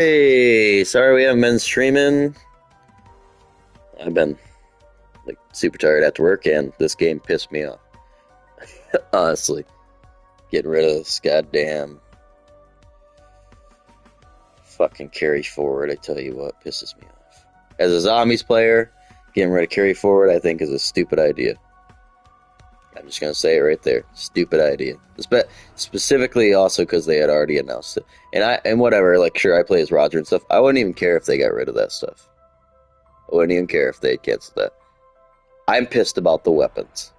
Hey, sorry we haven't been streaming. I've been like super tired after work, and this game pissed me off. Honestly, getting rid of this goddamn fucking carry forward. I tell you what, pisses me off. As a zombies player, getting rid of carry forward, I think is a stupid idea. I'm just gonna say it right there, stupid idea. Specifically, also because they had already announced it, and whatever. Like, sure, I play as Roger and stuff. I wouldn't even care if they got rid of that stuff. I wouldn't even care if they canceled that. I'm pissed about the weapons.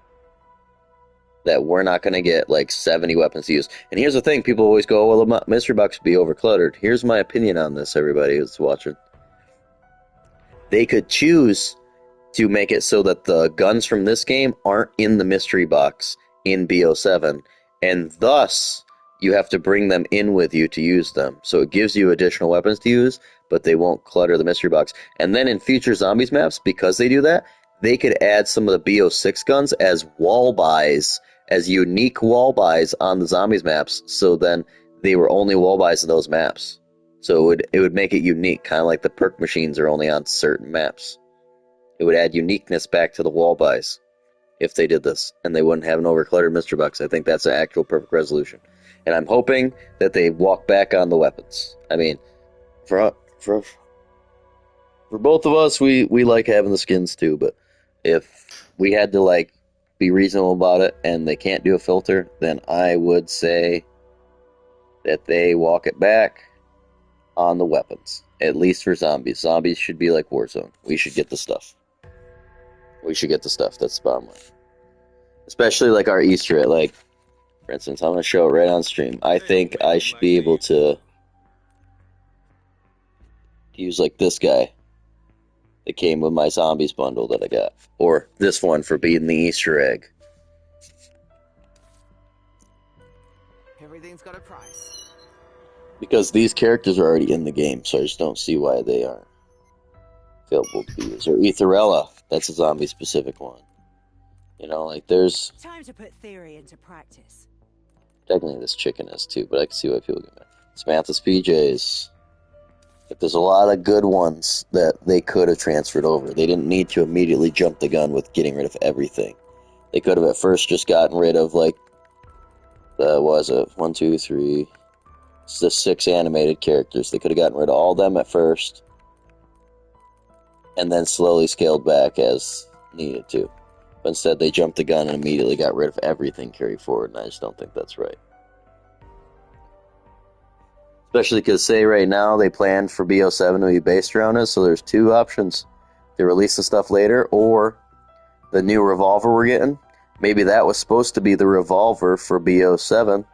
That we're not going to get like 70 weapons to use. And here's the thing, people always go, well, the mystery box would be overcluttered. Here's my opinion on this, everybody who's watching. They could choose to make it so that the guns from this game aren't in the mystery box in B07, and thus you have to bring them in with you to use them. So it gives you additional weapons to use, but they won't clutter the mystery box. And then in future zombies maps, because they do that, they could add some of the B06 guns as wall buys, as unique wall buys on the zombies maps, so then they were only wall buys in those maps. So it would make it unique, kind of like the perk machines are only on certain maps. It would add uniqueness back to the wall buys if they did this, and they wouldn't have an overcluttered mystery box. I think that's an actual perfect resolution. And I'm hoping that they walk back on the weapons. I mean, for both of us, we like having the skins too, but if we had to like be reasonable about it and they can't do a filter, then I would say that they walk it back on the weapons. At least for zombies. Zombies should be like Warzone. We should get the stuff. We should get the stuff. That's the bottom line. Especially like our Easter egg. Like, for instance, I'm going to show it right on stream. I think I should be able to use like this guy that came with my zombies bundle that I got. Or this one for being the Easter egg. Everything's got a price. Because these characters are already in the game, so I just don't see why they aren't available to be used. Or Etherella, that's a zombie-specific one. You know, like there's... Time to put theory into practice. Technically this chicken is too, but I can see why people get mad. Samantha's PJs. Like, there's a lot of good ones that they could have transferred over. They didn't need to immediately jump the gun with getting rid of everything. They could have at first just gotten rid of, like, the, what was it, 1, 2, 3... It's the 6 animated characters. They could have gotten rid of all of them at first, and then slowly scaled back as needed to. But instead, they jumped the gun and immediately got rid of everything carried forward, and I just don't think that's right. Especially because, say, right now, they planned for B07 to be based around it, so there's 2 options. They release the stuff later, or the new revolver we're getting. Maybe that was supposed to be the revolver for B07,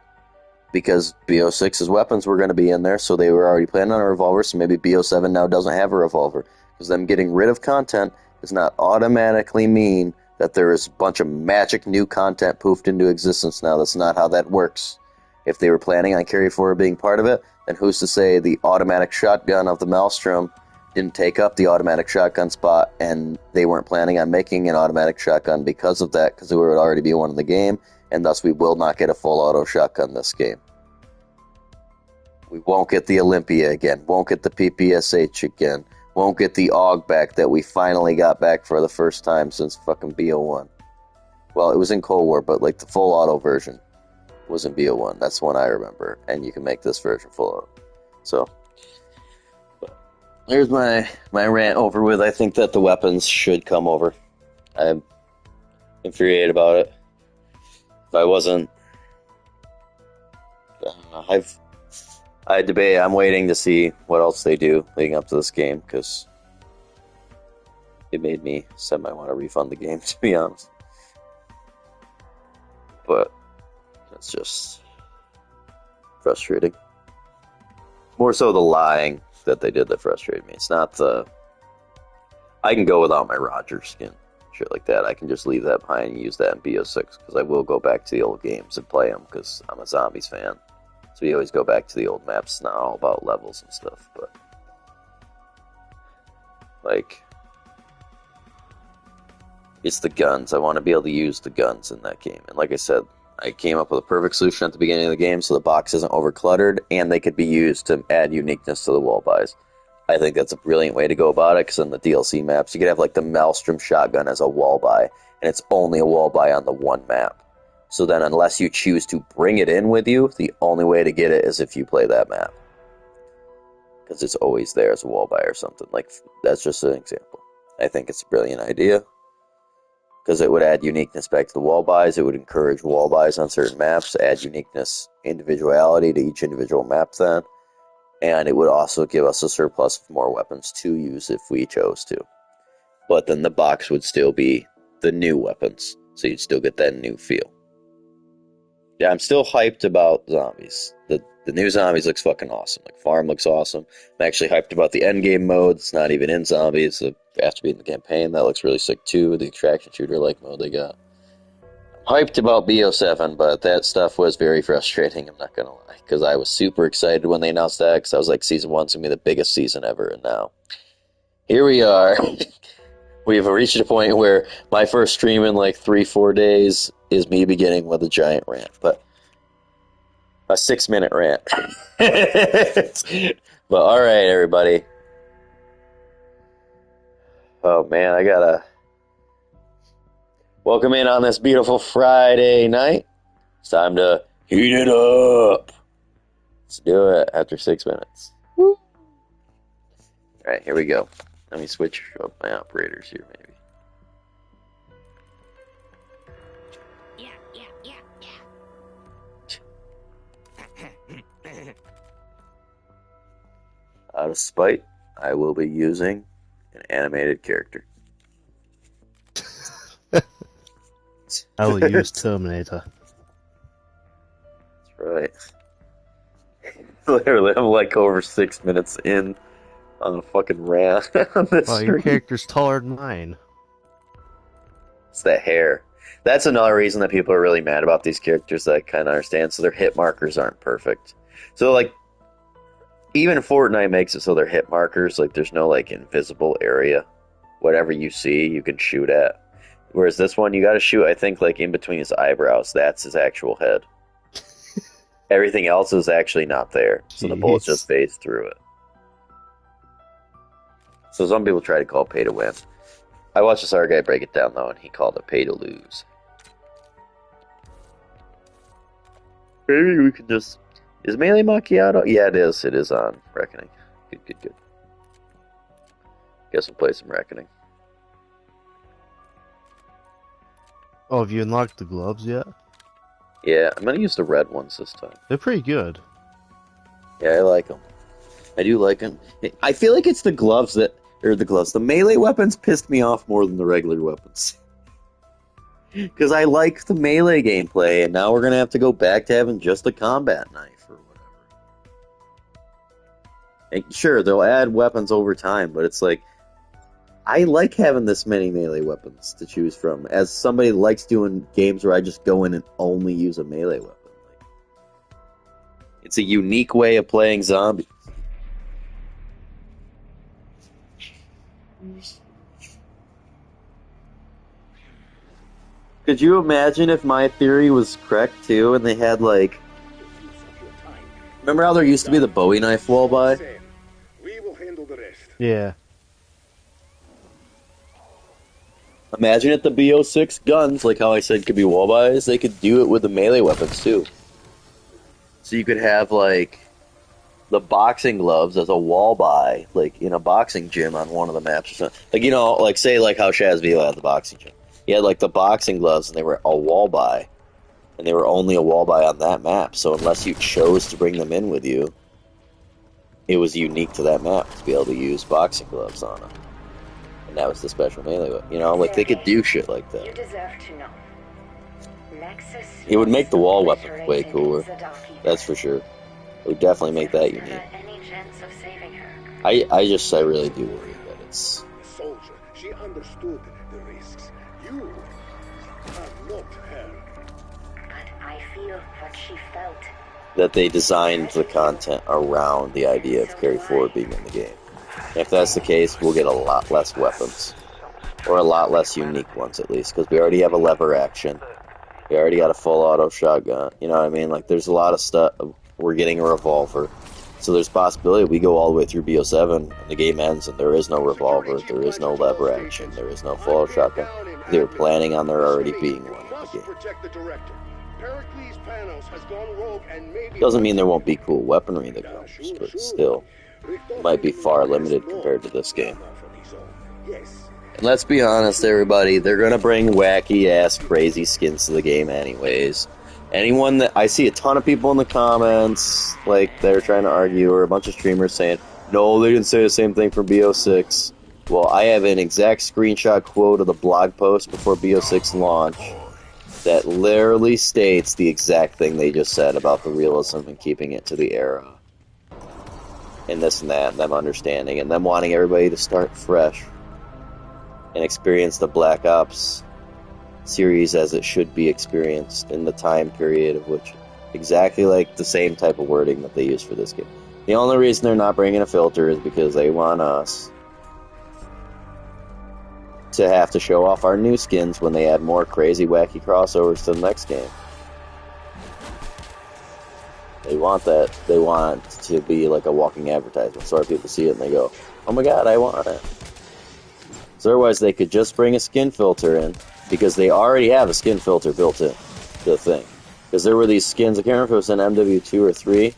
because B06's weapons were going to be in there, so they were already planning on a revolver, so maybe B07 now doesn't have a revolver. Because them getting rid of content does not automatically mean that there is a bunch of magic new content poofed into existence now. That's not how that works. If they were planning on carry forward being part of it, then who's to say the automatic shotgun of the Maelstrom didn't take up the automatic shotgun spot, and they weren't planning on making an automatic shotgun because of that, because it would already be one in the game, and thus we will not get a full auto shotgun this game. We won't get the Olympia again, won't get the PPSH again, won't get the AUG back that we finally got back for the first time since fucking B01. Well, it was in Cold War, but like the full auto version was in B01. That's one I remember, and you can make this version full auto. So, here's my rant over with. I think that the weapons should come over. I'm infuriated about it. If I wasn't, I debate. I'm waiting to see what else they do leading up to this game, because it made me semi want to refund the game, to be honest. But it's just frustrating. More so the lying that they did that frustrated me. It's not the... I can go without my Roger skin. Shit like that. I can just leave that behind and use that in B06, because I will go back to the old games and play them, because I'm a Zombies fan. So we always go back to the old maps. It's not all about levels and stuff, but... like... it's the guns. I want to be able to use the guns in that game. And like I said, I came up with a perfect solution at the beginning of the game so the box isn't overcluttered, and they could be used to add uniqueness to the wall buys. I think that's a brilliant way to go about it, because in the DLC maps, you could have like the Maelstrom shotgun as a wall buy, and it's only a wall buy on the one map. So then unless you choose to bring it in with you, the only way to get it is if you play that map. Because it's always there as a wall buy or something. Like, that's just an example. I think it's a brilliant idea. Because it would add uniqueness back to the wall buys. It would encourage wall buys on certain maps, add uniqueness, individuality to each individual map then. And it would also give us a surplus of more weapons to use if we chose to. But then the box would still be the new weapons. So you'd still get that new feel. Yeah, I'm still hyped about zombies. The new zombies looks fucking awesome. Like, farm looks awesome. I'm actually hyped about the endgame mode. It's not even in zombies. It has to be in the campaign. That looks really sick too. The extraction shooter-like mode they got. I'm hyped about B07, but that stuff was very frustrating, I'm not gonna lie. Because I was super excited when they announced that, because I was like, Season 1's gonna be the biggest season ever, and now here we are. We've reached a point where my first stream in like 3-4 days is me beginning with a giant rant, but a 6-minute rant. But alright, everybody. Oh man, I gotta welcome in on this beautiful Friday night. It's time to heat it up. Let's do it after 6 minutes. Woo. Alright, here we go. Let me switch up my operators here, maybe. Out of spite, I will be using an animated character. I will use Terminator. That's right. Literally, I'm like over 6 minutes in on a fucking rant on this Oh, your stream. character's taller than mine. It's that hair. That's another reason that people are really mad about these characters that I kind of understand. So their hit markers aren't perfect. So, like, even Fortnite makes it so their hit markers, like, there's no, like, invisible area. Whatever you see, you can shoot at. Whereas this one, you gotta shoot, I think, like, in between his eyebrows. That's his actual head. Everything else is actually not there. So the bullet just phased through it. So some people try to call it pay to win. I watched this other guy break it down, though, and he called it pay to lose. Maybe we can just... Is Melee Macchiato? Yeah, it is. It is on Reckoning. Good. Guess we'll play some Reckoning. Oh, have you unlocked the gloves yet? Yeah, I'm gonna use the red ones this time. They're pretty good. Yeah, I like them. I do like them. I feel like it's the gloves that... Or the gloves. The melee weapons pissed me off more than the regular weapons. Because I like the melee gameplay, and now we're gonna have to go back to having just a combat knife or whatever. And sure, they'll add weapons over time, but it's like... I like having this many melee weapons to choose from. As somebody that likes doing games where I just go in and only use a melee weapon. It's a unique way of playing zombies. Could you imagine if my theory was correct too, and they had like... Remember how there used to be the Bowie knife wall buy? We will handle the rest. Yeah. Imagine if the B06 guns, like how I said could be wall buys, they could do it with the melee weapons too. So you could have like the boxing gloves as a wall buy, like in a boxing gym on one of the maps or something. Like, you know, like say like how Shaz Vila had the boxing gym. He had like the boxing gloves and they were a wall buy. And they were only a wall buy on that map. So unless you chose to bring them in with you, it was unique to that map to be able to use boxing gloves on them. And that was the special melee weapon. You know, like they could do shit like that. You deserve to know. Nexus It would make the wall weapons way cooler. That's for sure. It would definitely make that unique. Any chance of saving her? I really do worry that it's... The soldier, she understood the risks. You are not her. But I feel what she felt. that they designed the content around the idea of Carry Forward being in the game. If that's the case, we'll get a lot less weapons. Or a lot less unique ones, at least, because we already have a lever action. We already got a full auto shotgun. You know what I mean? Like, there's a lot of stuff. We're getting a revolver. So there's a possibility we go all the way through B07 and the game ends and there is no revolver, there is no lever action, there is no full auto shotgun. They were planning on there already being one in the game. Doesn't mean there won't be cool weaponry that comes, but still, it might be far limited compared to this game. And let's be honest, everybody, they're gonna bring wacky-ass, crazy skins to the game anyways. Anyone that I see a ton of people in the comments, like they're trying to argue, or a bunch of streamers saying, no, they didn't say the same thing for B06. Well, I have an exact screenshot quote of the blog post before B06 launch that literally states the exact thing they just said about the realism and keeping it to the era. And this and that, and them understanding, and them wanting everybody to start fresh and experience the Black Ops series as it should be experienced in the time period of which exactly like the same type of wording that they use for this game. The only reason they're not bringing a filter is because they want us to have to show off our new skins when they add more crazy wacky crossovers to the next game. They want that. They want it to be like a walking advertisement so people see it and they go, oh my god, I want it. So otherwise they could just bring a skin filter in, because they already have a skin filter built in to the thing. Because there were these skins, I can't remember if it was in MW2 or 3,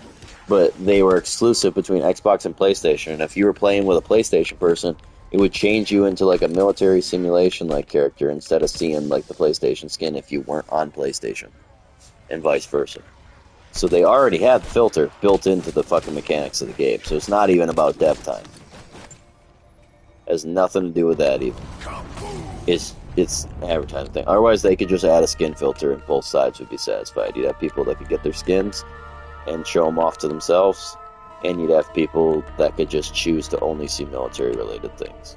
but they were exclusive between Xbox and PlayStation. And if you were playing with a PlayStation person, it would change you into like a military simulation-like character instead of seeing like the PlayStation skin if you weren't on PlayStation, and vice versa. So they already had the filter built into the fucking mechanics of the game, so it's not even about dev time. It has nothing to do with that even. It's an advertising thing. Otherwise, they could just add a skin filter and both sides would be satisfied. You'd have people that could get their skins and show them off to themselves, and you'd have people that could just choose to only see military-related things.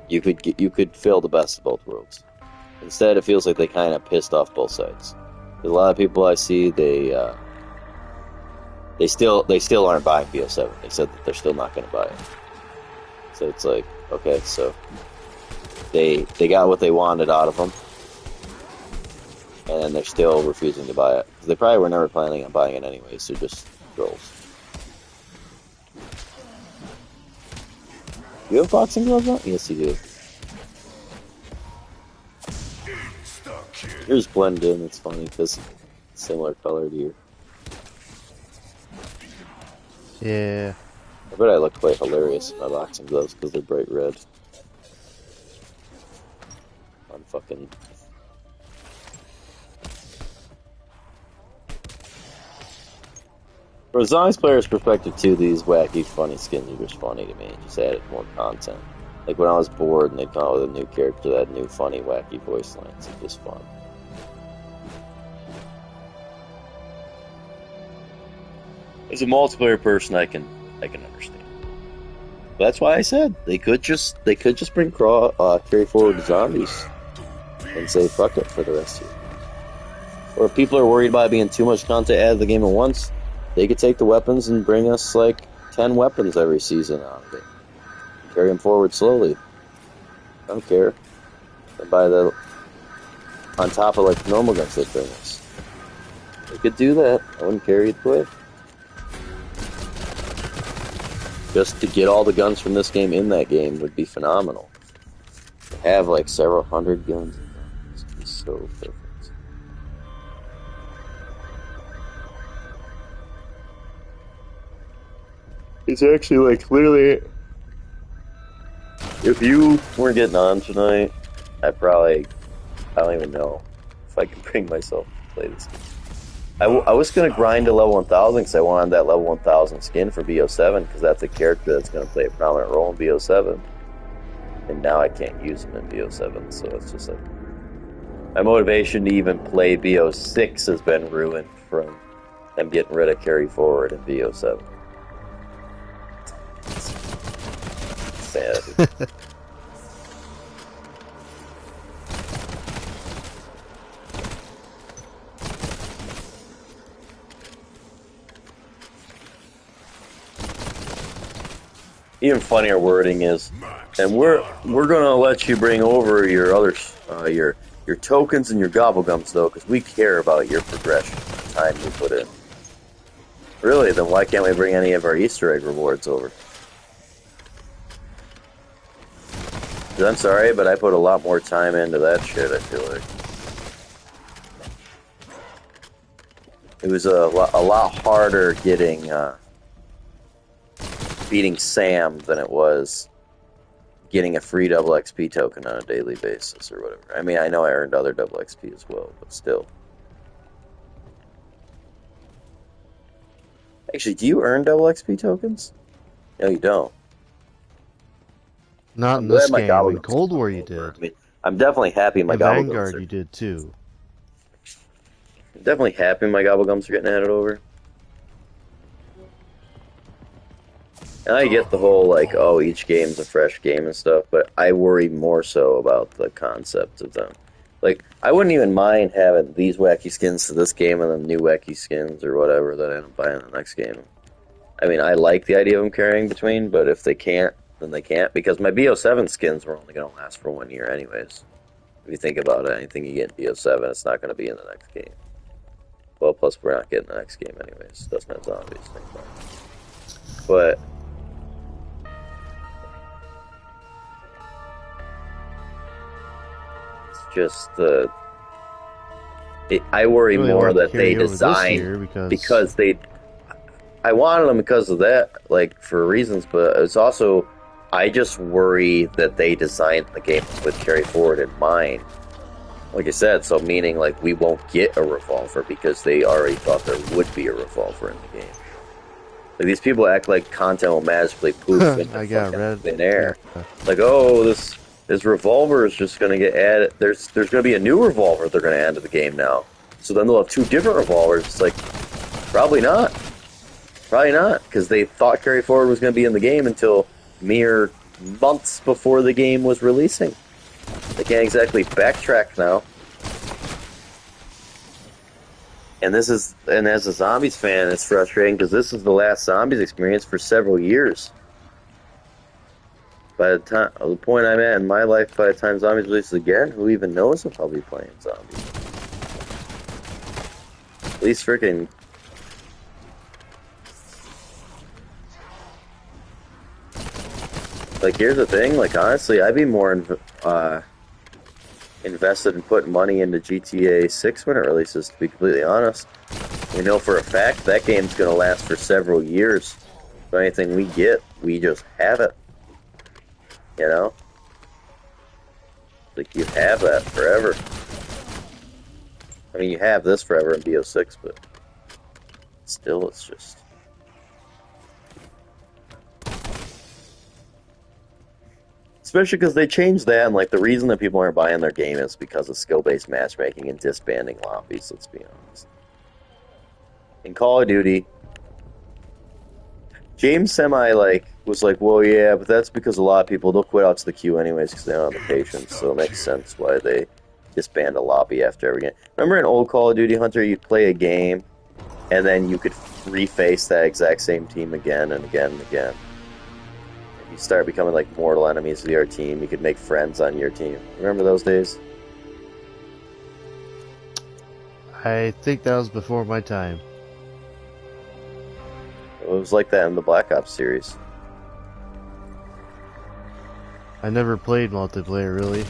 You could fill the best of both worlds. Instead, it feels like they kind of pissed off both sides. There's a lot of people I see, they still aren't buying BO7. They said that they're still not going to buy it. So it's like, okay, so they got what they wanted out of them, and they're still refusing to buy it. They probably were never planning on buying it anyway, so just trolls. You have boxing gloves on? Yes, you do. Yours blend in, it's funny, because it's similar color to your... Yeah. I bet I look quite hilarious in my boxing gloves, because they're bright red. I'm fucking... From a Zombies player's perspective too, these wacky, funny skins are just funny to me. It just added more content. Like when I was bored and they'd come out with a new character that had new, funny, wacky voice lines, it's just fun. As a multiplayer person, I can understand. But that's why I said they could just bring carry forward zombies and say fuck it for the rest of it. Or if people are worried about being too much content added to the game at once, they could take the weapons and bring us like 10 weapons every season out of it. Carry them forward slowly. I don't care. And buy the on top of like the normal guns they bring us. They could do that. I wouldn't carry it away. Just to get all the guns from this game in that game would be phenomenal. To have like several hundred guns in that would be so perfect. It's actually like literally, if you were getting on tonight, I don't even know if I can bring myself to play this game. I was going to grind to level 1000 because I wanted that level 1000 skin for BO7 because that's a character that's going to play a prominent role in BO7. And now I can't use him in BO7, so it's just like... My motivation to even play BO6 has been ruined from them getting rid of carry forward in BO7. Sad. Even funnier wording is, and we're gonna let you bring over your other your your tokens and your gobblegums, though, because we care about your progression, the time you put in. Really, then why can't we bring any of our Easter egg rewards over? 'Cause I'm sorry, but I put a lot more time into that shit, I feel like. It was a lot harder beating Sam than it was getting a free double XP token on a daily basis or whatever. I mean, I know I earned other double XP as well, but still. Actually, do you earn double XP tokens? No, you don't. Not in this game. In Cold War you did. I mean, I'm definitely happy my In Vanguard you did too. I'm definitely happy my gobblegums are getting added over. And I get the whole, like, oh, each game's a fresh game and stuff, but I worry more so about the concept of them. Like, I wouldn't even mind having these wacky skins to this game and then new wacky skins or whatever that I end up buying in the next game. I mean, I like the idea of them carrying between, but if they can't, then they can't, because my B07 skins were only going to last for 1 year anyways. If you think about it, anything you get in B07, it's not going to be in the next game. Well, plus we're not getting the next game anyways. It doesn't have zombies. But it's just I worry really more that they designed because they. I wanted them because of that, like for reasons, but it's also I just worry that they designed the game with carry forward in mind. Like I said, so meaning like we won't get a revolver because they already thought there would be a revolver in the game. Like these people act like content will magically poof in thin air. Yeah. Like, oh, this revolver is just going to get added. There's going to be a new revolver they're going to add to the game now. So then they'll have two different revolvers. It's like, probably not. Probably not, because they thought carry forward was going to be in the game until mere months before the game was releasing. They can't exactly backtrack now. And as a Zombies fan, it's frustrating because this is the last Zombies experience for several years. By the point I'm at in my life, by the time Zombies releases again, who even knows if I'll be playing Zombies? At least freaking. Like, here's the thing, like, honestly, I'd be more invested in putting money into GTA 6 when it releases, to be completely honest. We know for a fact that game's going to last for several years. So anything we get, we just have it. You know? Like, you have that forever. I mean, you have this forever in B06, but still, it's just... Especially because they changed that, and like the reason that people aren't buying their game is because of skill-based matchmaking and disbanding lobbies, let's be honest. In Call of Duty, James was like, well, yeah, but that's because a lot of people, they'll quit out to the queue anyways because they don't have the patience, so it makes sense why they disband a lobby after every game. Remember in old Call of Duty, Hunter, you'd play a game, and then you could reface that exact same team again and again and again. You start becoming like mortal enemies of your team. You could make friends on your team. Remember those days? I think that was before my time. It was like that in the Black Ops series. I never played multiplayer, really.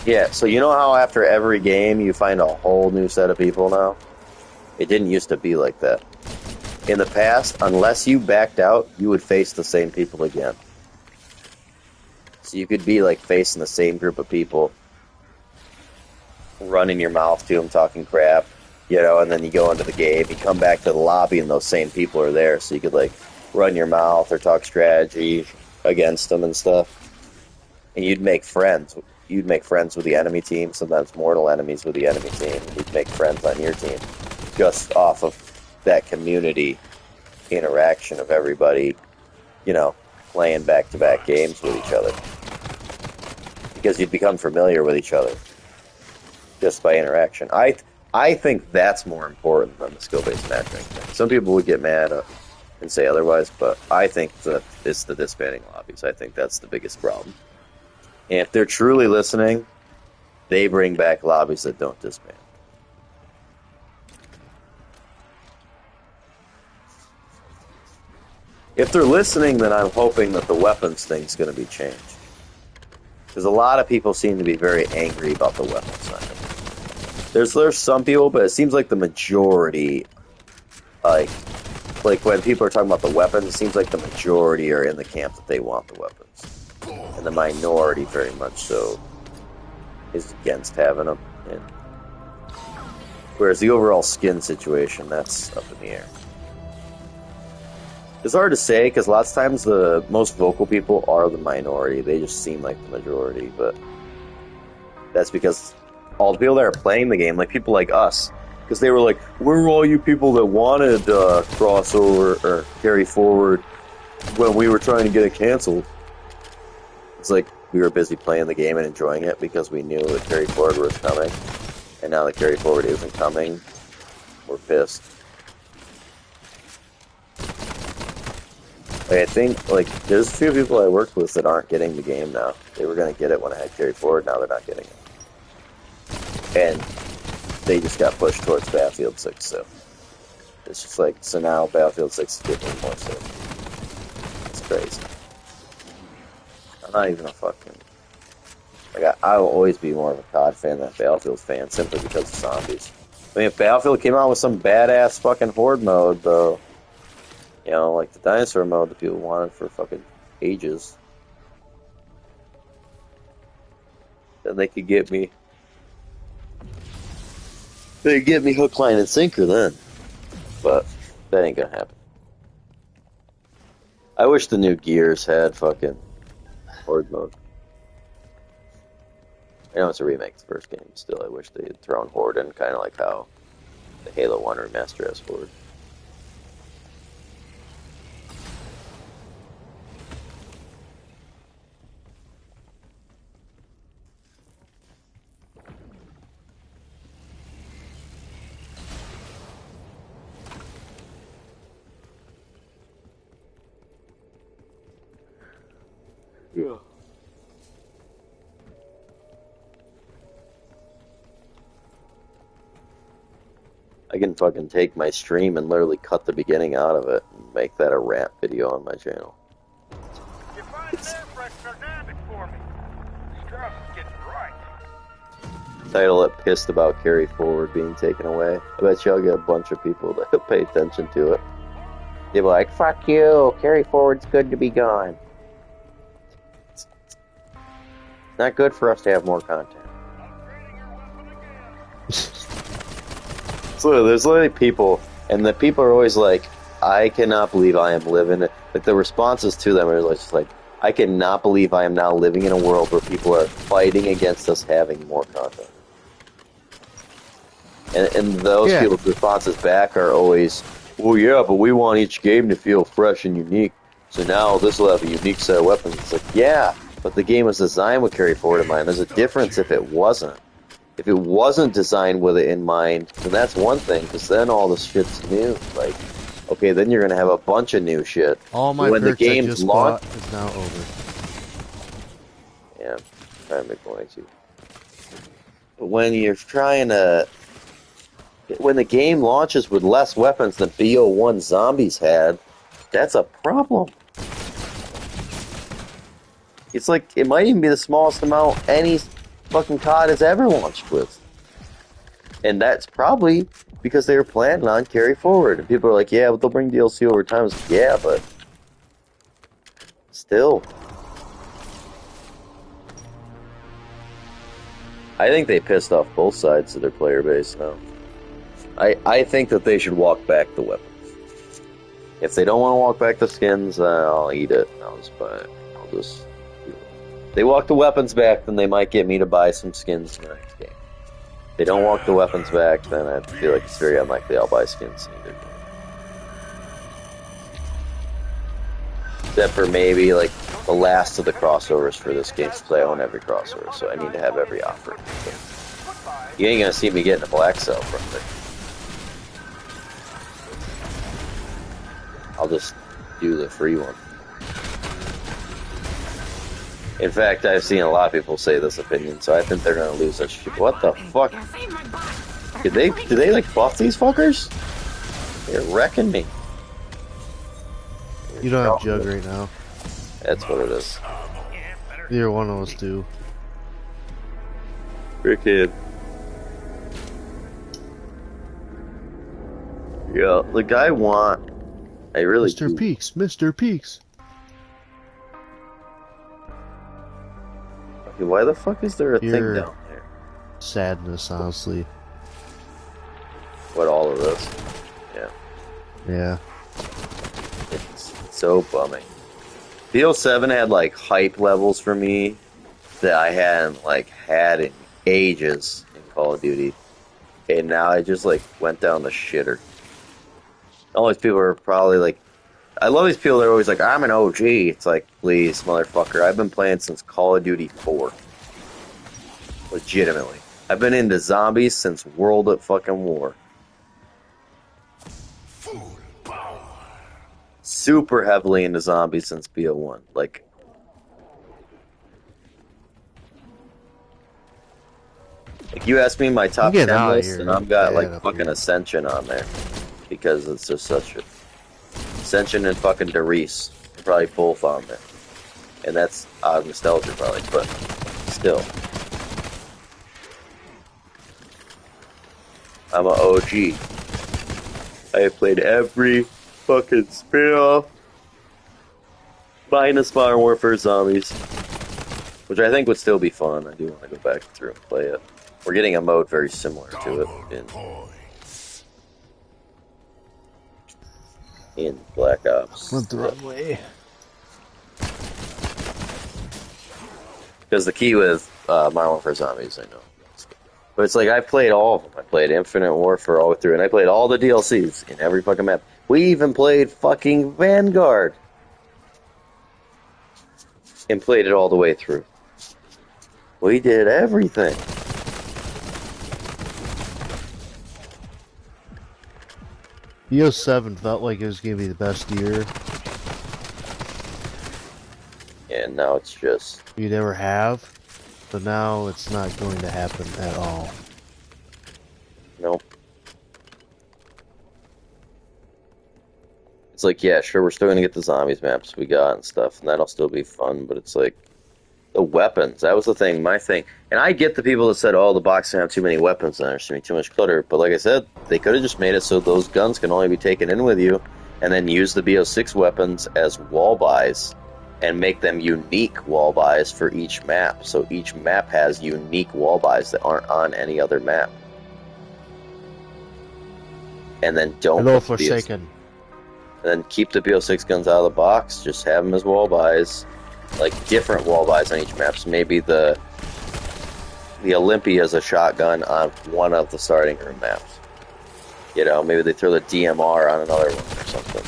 Yeah, so you know how after every game you find a whole new set of people now? It didn't used to be like that. In the past, unless you backed out, you would face the same people again. So you could be like facing the same group of people, running your mouth to them, talking crap, you know, and then you go into the game, you come back to the lobby and those same people are there, so you could like run your mouth or talk strategy against them and stuff. And you'd make friends. You'd make friends with the enemy team, sometimes mortal enemies with the enemy team. You'd make friends on your team just off of that community interaction of everybody, you know, playing back-to-back games with each other. Because you'd become familiar with each other just by interaction. I think that's more important than the skill-based matchmaking thing. Some people would get mad and say otherwise, but I think that it's the disbanding lobbies. I think that's the biggest problem. And if they're truly listening, they bring back lobbies that don't disband. If they're listening, then I'm hoping that the weapons thing's going to be changed. Because a lot of people seem to be very angry about the weapons thing. There's some people, but it seems like the majority, like when people are talking about the weapons, it seems like the majority are in the camp that they want the weapons. And the minority, very much so, is against having them. And whereas the overall skin situation, that's up in the air. It's hard to say, because lots of times the most vocal people are the minority. They just seem like the majority, but that's because all the people that are playing the game, like people like us, because they were like, where were all you people that wanted crossover or carry forward when we were trying to get it canceled? It's like we were busy playing the game and enjoying it because we knew that carry forward was coming, and now that carry forward isn't coming, we're pissed. Like, I think, like, there's a few people I worked with that aren't getting the game now. They were going to get it when I had carry forward, now they're not getting it. And they just got pushed towards Battlefield 6, so it's just like, so now Battlefield 6 is getting more so. It's crazy. I'm not even a fucking, like, I will always be more of a COD fan than a Battlefield fan, simply because of zombies. I mean, if Battlefield came out with some badass fucking horde mode, though, you know, like the dinosaur mode that people wanted for fucking ages, then they could get me. They could get me hook, line, and sinker then. But that ain't gonna happen. I wish the new Gears had fucking horde mode. I know it's a remake of the first game, still I wish they had thrown horde in, kind of like how the Halo 1 remaster has horde. Yeah. I can fucking take my stream and literally cut the beginning out of it and make that a rant video on my channel. You find their fresh dynamic for me. Stuff is getting right. Title it "Pissed About Carry Forward Being Taken Away." I bet you I'll get a bunch of people that pay attention to it. They'll be like, "Fuck you, Carry Forward's good to be gone." It's not good for us to have more content. So there's literally people, and the people are always like, I cannot believe I am living it. Like, the responses to them are just like, I cannot believe I am now living in a world where people are fighting against us having more content. And those people's responses back are always, well, yeah, but we want each game to feel fresh and unique. So now this will have a unique set of weapons. It's like, yeah, but the game was designed with carry forward in mind. There's a difference if it wasn't. If it wasn't designed with it in mind, then that's one thing, because then all the shit's new. Like, okay, then you're going to have a bunch of new shit. All my when the perks I game's just launched, bought is now over. Yeah, I'm trying to make money too. But when you're trying to... When the game launches with less weapons than B01 Zombies had, that's a problem. It's like, it might even be the smallest amount any fucking COD has ever launched with. And that's probably because they were planning on carry forward. And people are like, yeah, but they'll bring DLC over time. It's like, yeah, but still. I think they pissed off both sides of their player base now. I think that they should walk back the weapons. If they don't want to walk back the skins, I'll eat it. I'll just buy it. I'll just... If they walk the weapons back, then they might get me to buy some skins in the next game. If they don't walk the weapons back, then I feel like it's very unlikely I'll buy skins in either game. Except for maybe, like, the last of the crossovers for this game, because I own every crossover, so I need to have every offer. So you ain't gonna see me getting a black cell from it. I'll just do the free one. In fact, I've seen a lot of people say this opinion, so I think they're gonna lose that shit. What the fuck? Did they like buff these fuckers? They're wrecking me. You don't have Jug right now. That's what it is. Either one of us do. Freaking. Yeah, the guy I want. I really Mr. do. Peaks, Mr. Peaks. Okay, why the fuck is there a thing Pure down there? sadness, honestly. What, all of this? Yeah. Yeah. It's so bumming. B07 had like hype levels for me that I hadn't like had in ages in Call of Duty. And now I just like went down the shitter. All these people are probably like, I love these people that are always like, I'm an OG. It's like, please, motherfucker, I've been playing since Call of Duty 4. Legitimately. I've been into zombies since World at fucking War. Super heavily into zombies since BO1. Like you ask me my top 10 list, and I've got like fucking Ascension on there because it's just such a Ascension and fucking Derice are probably both on there, and that's nostalgia probably, but still, I'm an OG. I have played every fucking spin-off minus Modern Warfare Zombies, which I think would still be fun. I do want to go back through and play it. We're getting a mode very similar to it in Black Ops. Went the wrong way. Because the key with Modern Warfare Zombies, I know. But it's like, I played all of them. I played Infinite Warfare all the way through, and I played all the DLCs in every fucking map. We even played fucking Vanguard. And played it all the way through. We did everything. BO7 felt like it was going to be the best year And now it's just... you'd ever have, but now it's not going to happen at all. Nope. It's like, yeah, sure, we're still going to get the zombies maps we got and stuff, and that'll still be fun, but it's like, the weapons, that was the thing, my thing. And I get the people that said, oh, the box can have too many weapons and there's too much clutter, but like I said, they could have just made it so those guns can only be taken in with you, and then use the B06 weapons as wall buys, and make them unique wall buys for each map, so each map has unique wall buys that aren't on any other map. And then don't... Hello, Forsaken. And then keep the B06 guns out of the box, just have them as wall buys. Like, different wall buys on each map. So maybe the Olympia is a shotgun on one of the starting room maps. You know, maybe they throw the DMR on another one or something.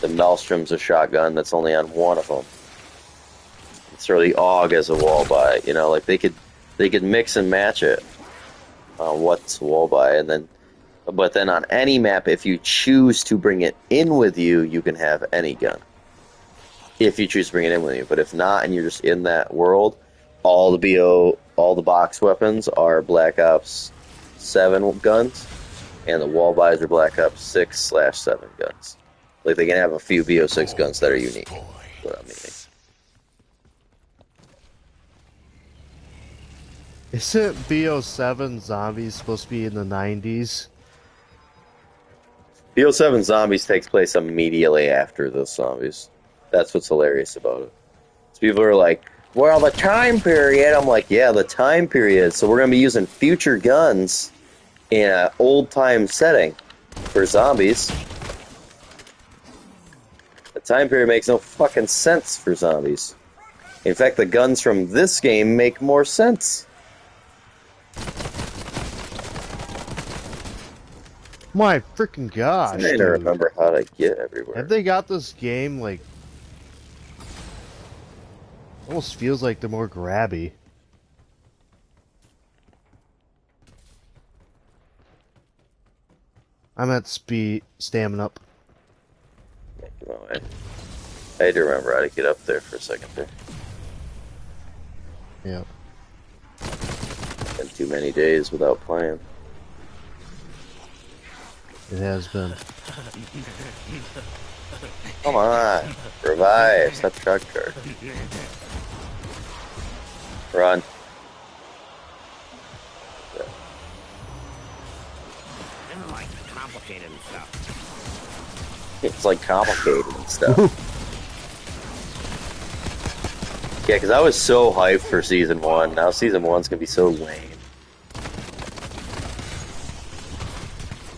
The Maelstrom's a shotgun that's only on one of them. Throw the AUG as a wall buy. You know, like they could mix and match it on what's a wall buy, and then, but then on any map, if you choose to bring it in with you, you can have any gun. If you choose to bring it in with you, but if not, and you're just in that world, all the box weapons are Black Ops 7 guns, and the wall buys are Black Ops 6/7 guns. Like, they can have a few B06 guns that are unique. That's what I'm meaning. Isn't BO7 Zombies supposed to be in the 90s? B07 Zombies takes place immediately after the zombies. That's what's hilarious about it. So people are like, well, the time period. I'm like, yeah, the time period. So we're going to be using future guns in an old-time setting for zombies. The time period makes no fucking sense for zombies. In fact, the guns from this game make more sense. My freaking gosh, I'm trying to dude. remember how to get everywhere. Have they got this game, like... almost feels like they're more grabby. I'm at stamina up. I had to remember how to get up there for a second there. Yep. Been too many days without playing. It has been. Come on. Revive. Stop truck card. Run. Never like complicated stuff. It's like complicated and stuff. Yeah, because I was so hyped for Season 1. Now Season 1's going to be so lame.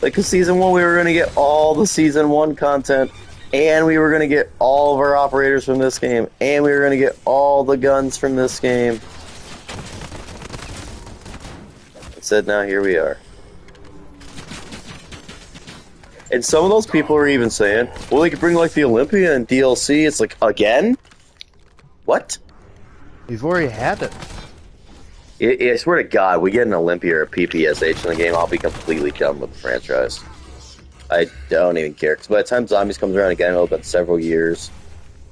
Like, because Season 1 we were going to get all the Season 1 content, and we were going to get all of our operators from this game, and we were going to get all the guns from this game. Instead, now here we are. And some of those people are even saying, well, they could bring, like, the Olympia and DLC. It's like, again? What? You've already had it. I swear to God, we get an Olympia or a PPSH in the game, I'll be completely done with the franchise. I don't even care, because by the time Zombies comes around again, it'll have been several years.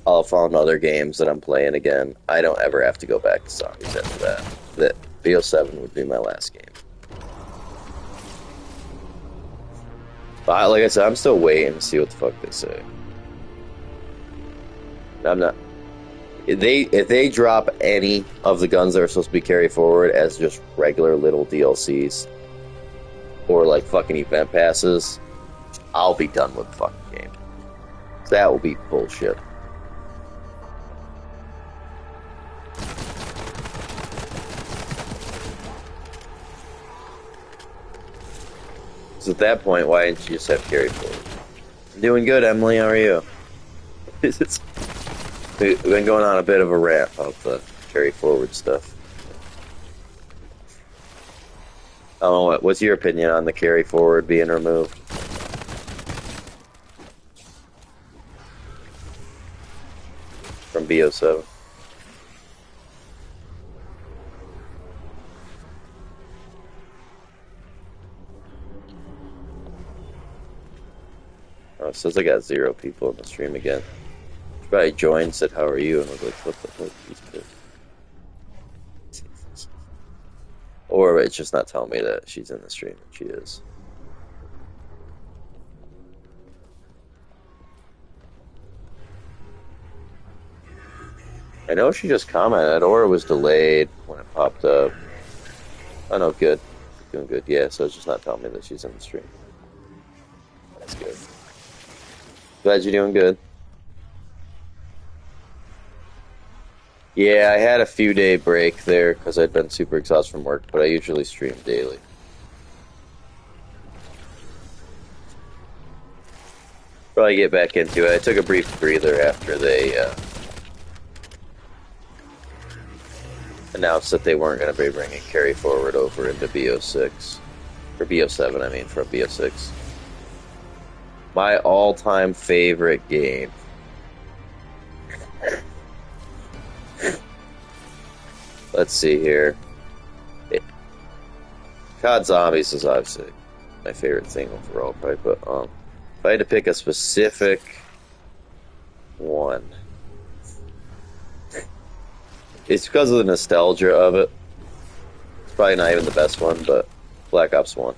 I'll have found other games that I'm playing again. I don't ever have to go back to Zombies after that. That B07 would be my last game. But like I said, I'm still waiting to see what the fuck they say. I'm not... If they drop any of the guns that are supposed to be carried forward as just regular little DLCs or like fucking event passes, I'll be done with the fucking game. That will be bullshit. So at that point, why didn't you just have carry forward? I'm doing good, Emily. How are you? We've been going on a bit of a rant about the carry forward stuff. I don't know, what's your opinion on the carry forward being removed? From B07. Oh, it says I got 0 people in the stream again. Probably joined, said, how are you? And I was like, what the fuck? He's pissed. Or it's just not telling me that she's in the stream, and she is. I know she just commented, or it was delayed when it popped up. Oh no, good. Doing good, yeah, so it's just not telling me that she's in the stream. That's good. Glad you're doing good. Yeah, I had a few day break there because I'd been super exhausted from work, but I usually stream daily. Probably get back into it. I took a brief breather after they announced that they weren't going to be bringing carry forward over into B06. Or B07, I mean, from B06. My all-time favorite game. Let's see here. COD Zombies is obviously my favorite thing overall, probably, but if I had to pick a specific one, it's because of the nostalgia of it. It's probably not even the best one, but Black Ops 1.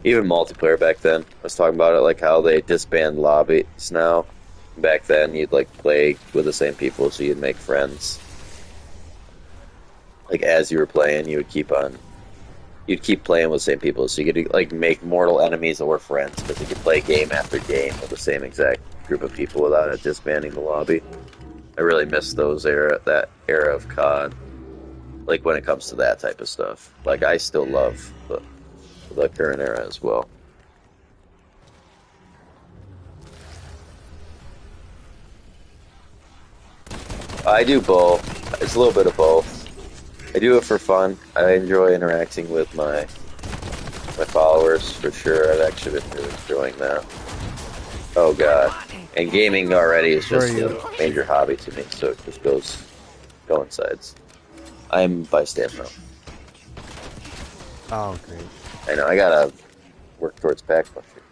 Even multiplayer back then. I was talking about it, like how they disband lobbies now. Back then, you'd like play with the same people, so you'd make friends. Like as you were playing, you'd keep playing with the same people, so you could like make mortal enemies that were friends, because you could play game after game with the same exact group of people without it disbanding the lobby. I really miss that era of COD. Like when it comes to that type of stuff. Like I still love the current era as well. I do both. It's a little bit of both. I do it for fun. I enjoy interacting with my followers, for sure. I've actually been really enjoying that. Oh god. And gaming already is just a major hobby to me, so it just goes coincides. I'm by stamina. Oh, great. I know, I gotta work towards back buffing.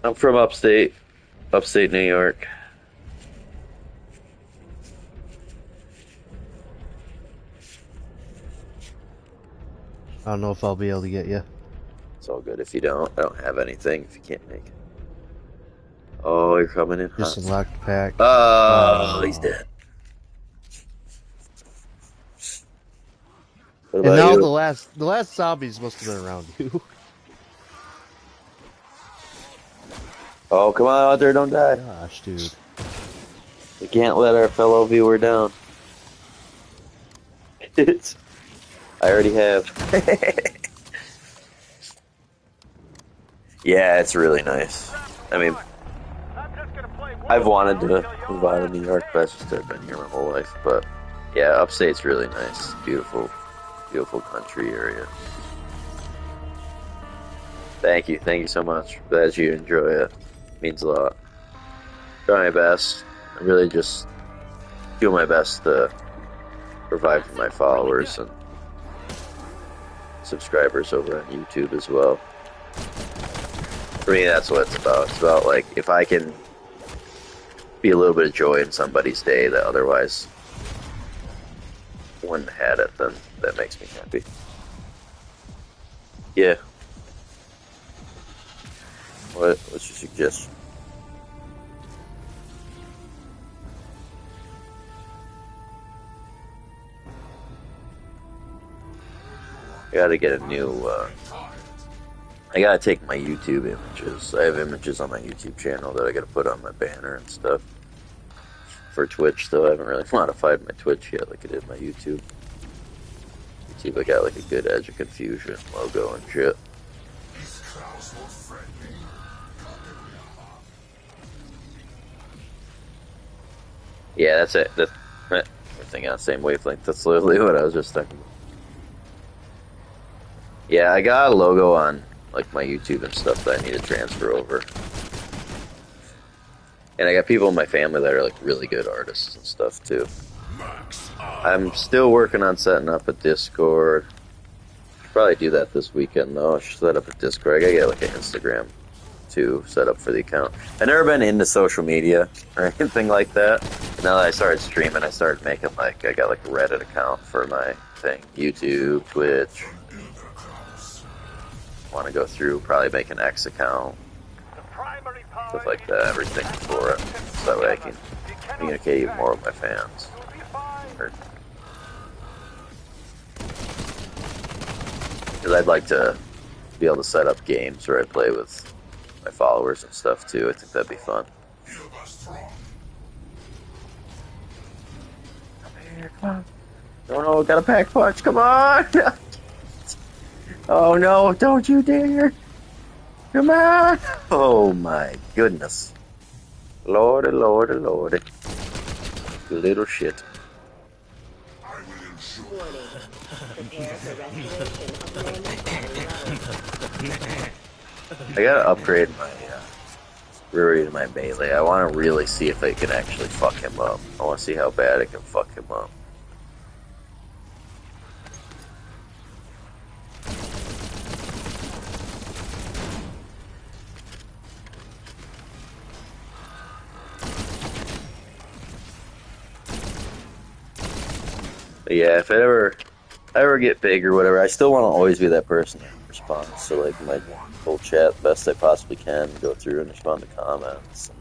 I'm from upstate New York. I don't know if I'll be able to get you. It's all good if you don't. I don't have anything if you can't make it. Oh, you're coming in Just hot. unlocked the pack. Oh, he's dead. What And about now you? the last zombies must have been around you. Oh, come on out there, don't die. Gosh, dude. We can't let our fellow viewer down. I already have. Yeah, it's really nice. I mean, I've wanted to move out of New York, but it's just I've been here my whole life. But yeah, upstate's really nice. Beautiful, beautiful country area. Thank you so much. Glad you enjoy it. Means a lot. Try my best. I really just do my best to provide for my followers and subscribers over on YouTube as well. For me, that's what it's about. It's about, like, if I can be a little bit of joy in somebody's day that otherwise wouldn't have had it, then that makes me happy. Yeah. What's your suggestion? I gotta get a new, I gotta take my YouTube images. I have images on my YouTube channel that I gotta put on my banner and stuff. For Twitch, though, I haven't really modified my Twitch yet like I did my YouTube. YouTube, I got like a good Edge of Confusion logo and shit. Yeah, that's it. That's everything on the same wavelength. That's literally what I was just talking about. Yeah, I got a logo on like my YouTube and stuff that I need to transfer over. And I got people in my family that are like really good artists and stuff too. I'm still working on setting up a Discord. Should probably do that this weekend though. I should set up a Discord. I gotta get like an Instagram too set up for the account. I've never been into social media or anything like that. Now that I started streaming, I started making like, I got like a Reddit account for my thing. YouTube, Twitch. Want to go through, probably make an X account. Stuff like that, everything for it. So that way I can communicate even more with my fans. Because I'd like to be able to set up games where I play with my followers and stuff too. I think that'd be fun. Come here, come on. No, got a pack punch, come on! Oh no, don't you dare! Come on! Oh my goodness. Lordy, lordy, lordy. You little shit. I gotta upgrade my brewery to my melee. I want to really see if I can actually fuck him up. I want to see how bad I can fuck him up. But yeah, if I ever get big or whatever, I still want to always be that person that responds to like my whole chat the best I possibly can, go through and respond to comments, and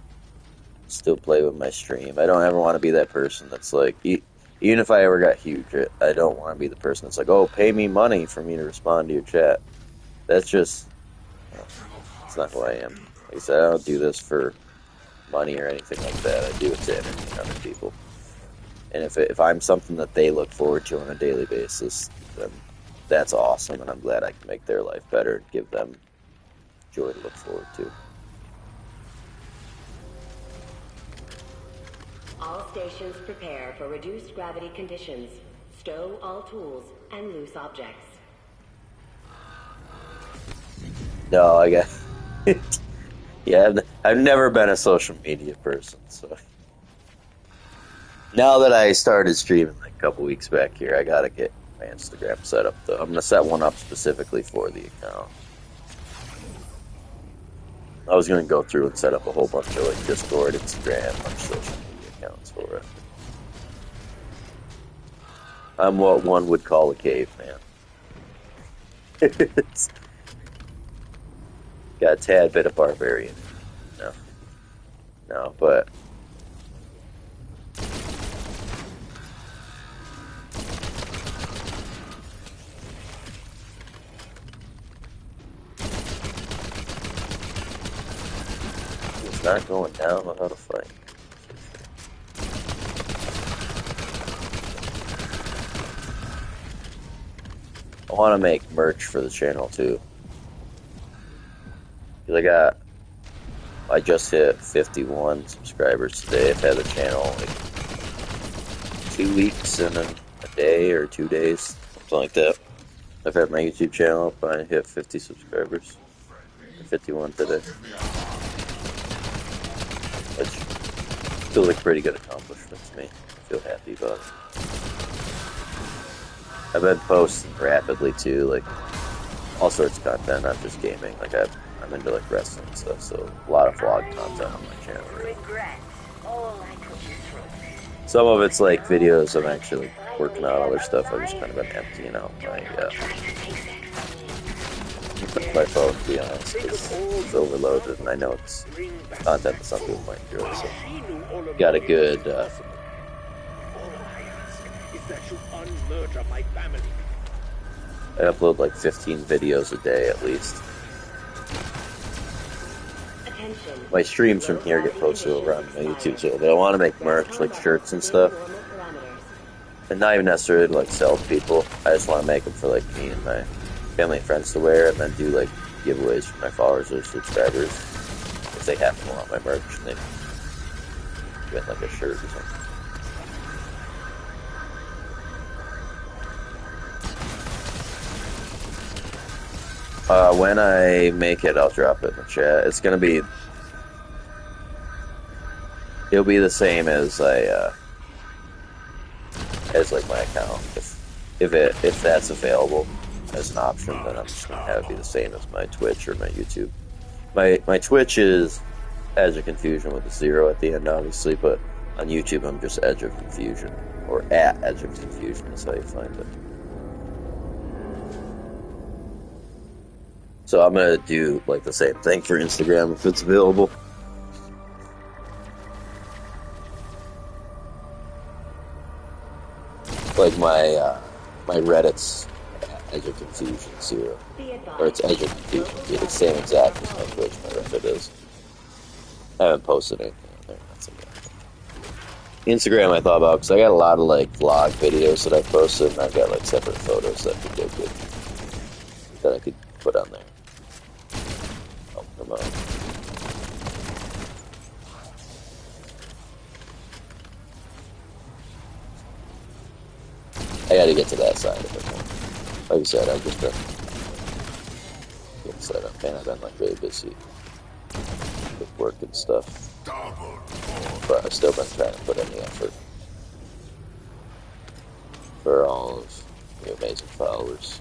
still play with my stream. I don't ever want to be that person that's like, even if I ever got huge, I don't want to be the person that's like, oh, pay me money for me to respond to your chat. That's just, it's not who I am. Like I said, I don't do this for money or anything like that. I do it to entertain other people. And if I'm something that they look forward to on a daily basis, then that's awesome, and I'm glad I can make their life better and give them joy to look forward to. All stations prepare for reduced gravity conditions. Stow all tools and loose objects. No, I got... yeah, I've never been a social media person, so... Now that I started streaming like a couple weeks back here, I gotta get my Instagram set up, though. I'm gonna set one up specifically for the account. I was gonna go through and set up a whole bunch of like Discord, Instagram, like social media accounts for it. I'm what one would call a caveman. It's got a tad bit of barbarian. No, but it's not going down without a fight. I want to make merch for the channel too. 'Cause I just hit 51 subscribers today. I've had the channel like 2 weeks and then a day or 2 days, something like that. I've had my YouTube channel up and I hit 50 subscribers. 51 today. Which feels like a pretty good accomplishment to me. I feel happy about it. I've been posting rapidly too, like all sorts of content, not just gaming. Like I'm into like wrestling and stuff, so a lot of vlog content on my channel. Some of it's like videos I'm actually like, working on other stuff. I've just kind of been emptying out my phone, to be honest, because it's overloaded, and I know it's content that some people might enjoy. So got a good. I upload like 15 videos a day at least. My streams from here get posted over on my YouTube channel, but I want to make merch, like shirts and stuff. And not even necessarily to like sell to people. I just want to make them for like me and my family and friends to wear, and then do like giveaways for my followers or subscribers if they happen to want my merch and they get like a shirt or something. When I make it, I'll drop it in the chat. It's gonna be, it'll be the same as as like my account. If that's available as an option, then I'm just gonna have it be the same as my Twitch or my YouTube. My Twitch is Edge of Confusion with a 0 at the end, obviously, but on YouTube I'm just Edge of Confusion, or at Edge of Confusion is how you find it. So I'm gonna do like the same thing for Instagram if it's available. Like my Reddit's Edge of Confusion 0, or it's Edge of Confusion. It's the same exact as my Twitch. My Reddit is. I haven't posted anything on there. That's okay. Instagram I thought about because I got a lot of like vlog videos that I've posted, and I've got like separate photos that could go good that I could put on there. Oh, come on. I gotta get to that side of it. Like I said, I've just been getting set up, man. I've been like really busy with work and stuff, but I've still been trying to put in the effort for all of you amazing followers.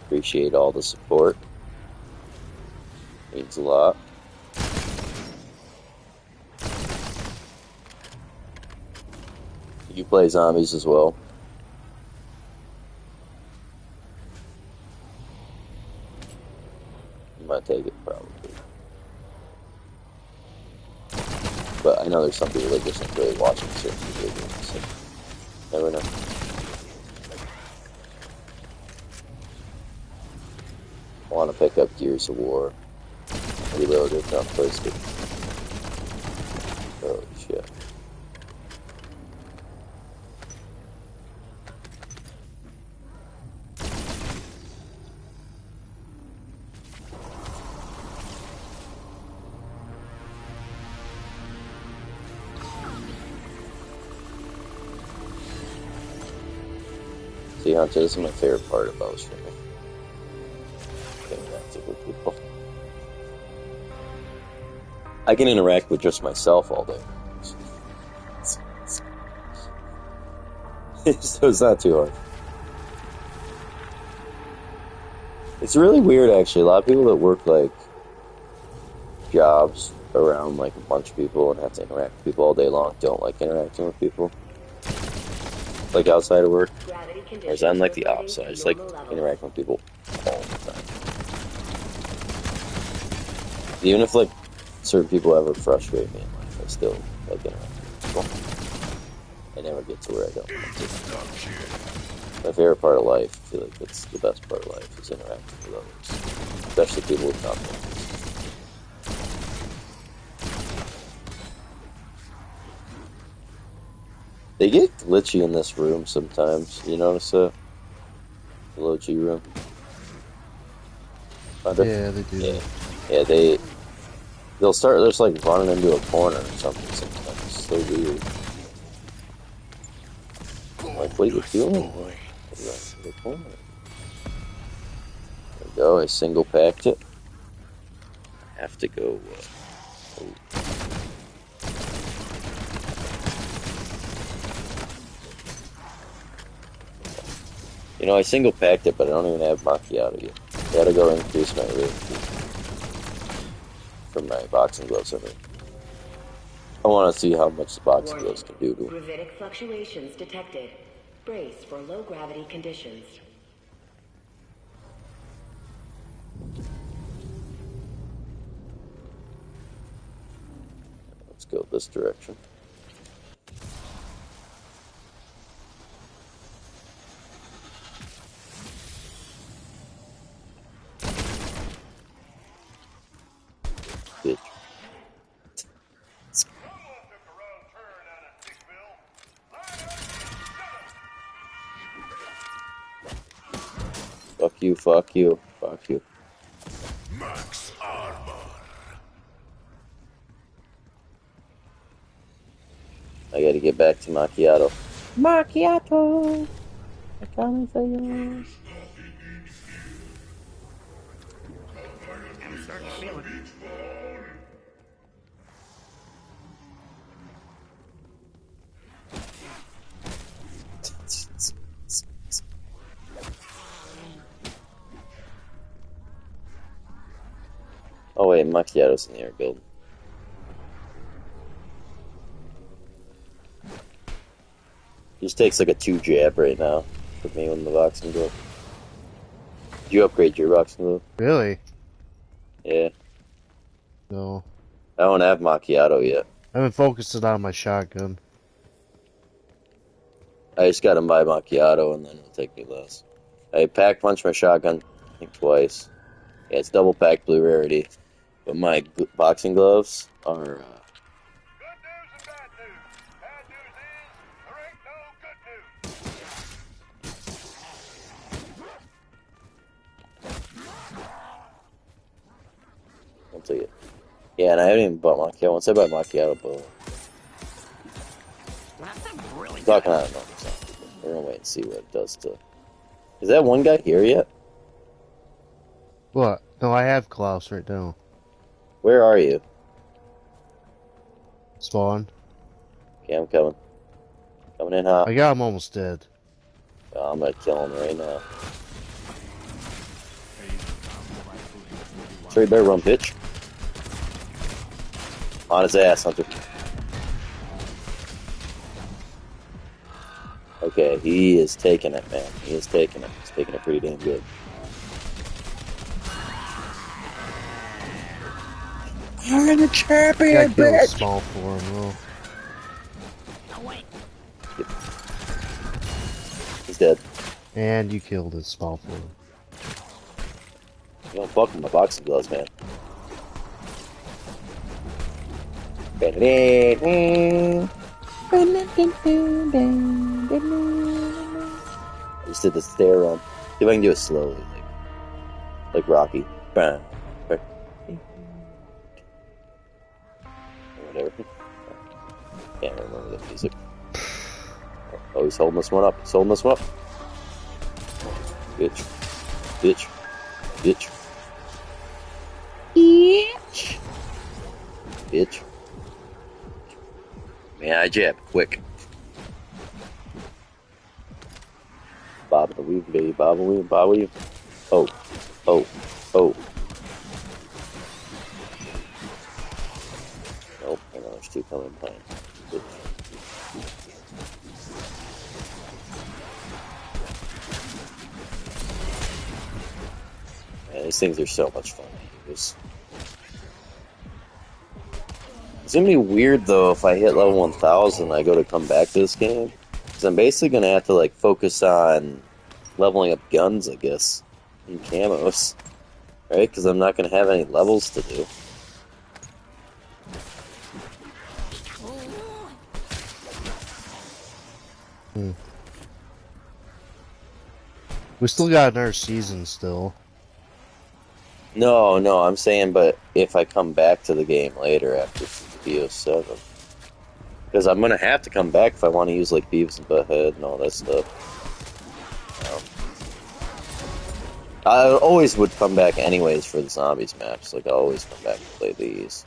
Appreciate all the support. Means a lot. You play zombies as well? You might take it, probably. But I know there's some people that just enjoy watching certain video games, so never know. I want to pick up Gears of War. Reloaded, not placed it. Oh shit. See, Hunter, this is my favorite part about streaming. Interacting with people. I can interact with just myself all day. So it's not too hard. It's really weird, actually. A lot of people that work, like, jobs around like a bunch of people and have to interact with people all day long don't like interacting with people. Like outside of work. Whereas I'm like the opposite. I just like interacting with people all the time. Even if like certain people ever frustrate me in life, I still like interacting with people. I never get to where I don't want to. My favorite part of life, I feel like it's the best part of life, is interacting with others. Especially people with confidence. They get glitchy in this room sometimes. You notice that? The low G room? Yeah, they do. Yeah, they'll start just like running into a corner or something sometimes. It's so weird. Like, what are you doing? The corner. There we go, I single packed it. I have to go. You know, I single packed it, but I don't even have macchiato yet. Gotta go increase my rate from my boxing gloves. I mean, I want to see how much the boxing gloves can do to him. Gravitic fluctuations detected. Brace for low gravity conditions. Let's go this direction. Bitch. Fuck you, fuck you, fuck you. Max armor. I gotta get back to macchiato. Macchiato! I'm coming for you. I'm starting to feel it. Oh wait, macchiato's in the air building. Just takes like a 2 jab right now for me with the boxing glove. Did you upgrade your boxing glove? Really? Yeah. No. I don't have macchiato yet. I've been focusing on my shotgun. I just gotta buy macchiato and then it'll take me less. I pack punch my shotgun, I think twice. Yeah, it's double pack blue rarity. But my boxing gloves are. Good news and bad news. Bad news is there ain't no good news. I'll take it. Yeah, and I haven't even bought macchiato. Once I buy macchiato, but. That's a really good. Talking out of numbers. We're gonna wait and see what it does to. Is that one guy here yet? What? No, I have Klaus right now. Where are you? Spawn. Okay, I'm coming. Coming in hot. I got him almost dead. Oh, I'm gonna kill him right now. Sorry, better run, bitch. On his ass, Hunter. Okay, he is taking it, man. He is taking it. He's taking it pretty damn good. I'm the champion, Got killed bitch! small for him, though. No, wait. He's dead. And you killed his small for him. You don't fuck with my boxing gloves, man. I just did the stair run. See if I can do it slowly, like Rocky. Bam. Or whatever. Can't remember the music. Oh, he's holding this one up. He's holding this one up. Bitch. Bitch. Bitch. Bitch. Bitch. Man, I jab quick. Bob the weave, baby. Bob the weave. Bob the weave. Oh. Oh. Oh. there's two coming behind. Man, these things are so much fun to use. It's gonna be weird though if I hit level 1000 I go to come back to this game. Because I'm basically gonna have to like focus on leveling up guns, I guess, and camos. Right? Because I'm not gonna have any levels to do. We still got another season still. No, I'm saying, but if I come back to the game later after B07. Because I'm gonna have to come back if I want to use like Beavis and Butthead and all that stuff. I always would come back anyways for the zombies maps. Like I always come back and play these.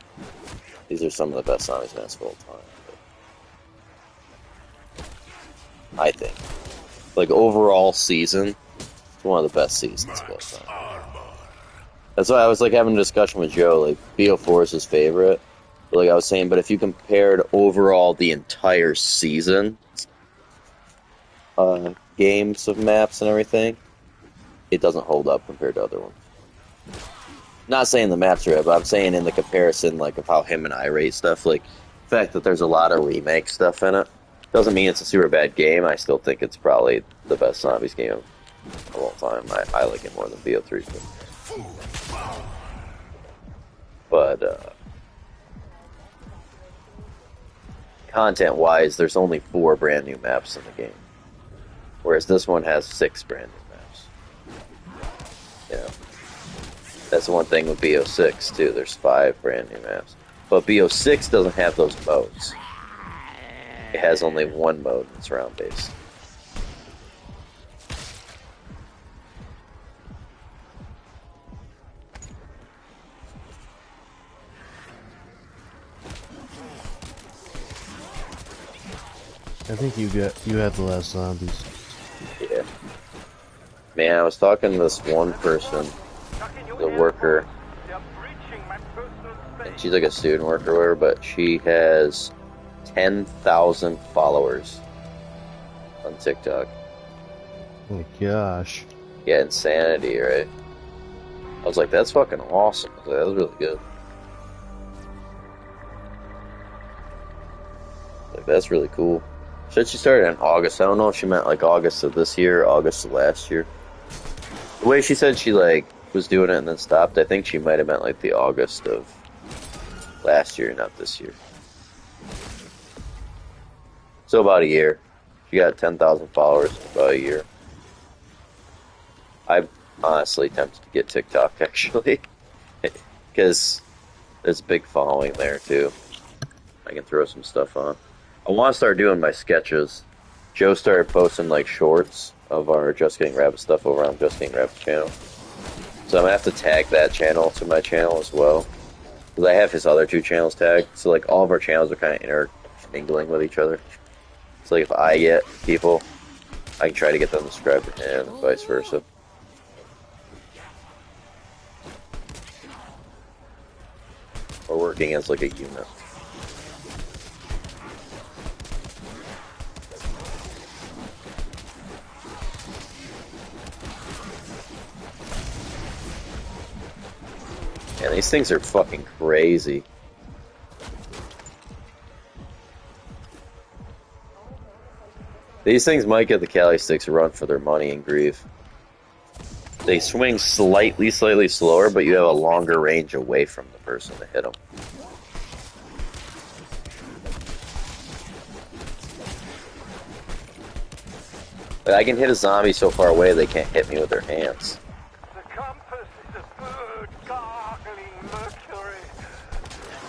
These are some of the best zombies maps of all time. But I think, like overall season, it's one of the best seasons of all time. That's why I was like having a discussion with Joe. Like B04 is his favorite. But, like I was saying, but if you compared overall the entire season, games of maps and everything, it doesn't hold up compared to other ones. Not saying the maps are bad, but I'm saying in the comparison, like of how him and I rate stuff, like the fact that there's a lot of remake stuff in it doesn't mean it's a super bad game. I still think it's probably the best zombies game of all time. I like it more than B03. But content-wise, there's only 4 brand new maps in the game, whereas this one has 6 brand new maps. Yeah, that's the one thing with B06 too. There's 5 brand new maps, but B06 doesn't have those modes. It has only one mode that's round-based. I think you had the last zombies. Yeah. Man, I was talking to this one person, the worker, and she's like a student worker or whatever, but she has 10,000 followers on TikTok. Oh my gosh. Yeah, insanity, right? I was like, that's fucking awesome. I was like, that was really good. Like, that's really cool. She said she started in August. I don't know if she meant like August of this year or August of last year. The way she said she like was doing it and then stopped, I think she might have meant like the August of last year, not this year. So about a year. She got 10,000 followers in about a year. I'm honestly tempted to get TikTok actually, because there's a big following there too. I can throw some stuff on. I want to start doing my sketches. Joe started posting like shorts of our Just Getting Rabbit stuff over on Just Getting Rabbit channel. So I'm going to have to tag that channel to my channel as well. Because I have his other 2 channels tagged. So like all of our channels are kind of intermingling with each other. So like if I get people, I can try to get them to subscribe to him and vice versa. We're working as like a unit. Man, these things are fucking crazy. These things might get the Cali Sticks a run for their money in Grief. They swing slightly slower, but you have a longer range away from the person to hit them. But I can hit a zombie so far away they can't hit me with their hands. The compass is a bird gargling mercury.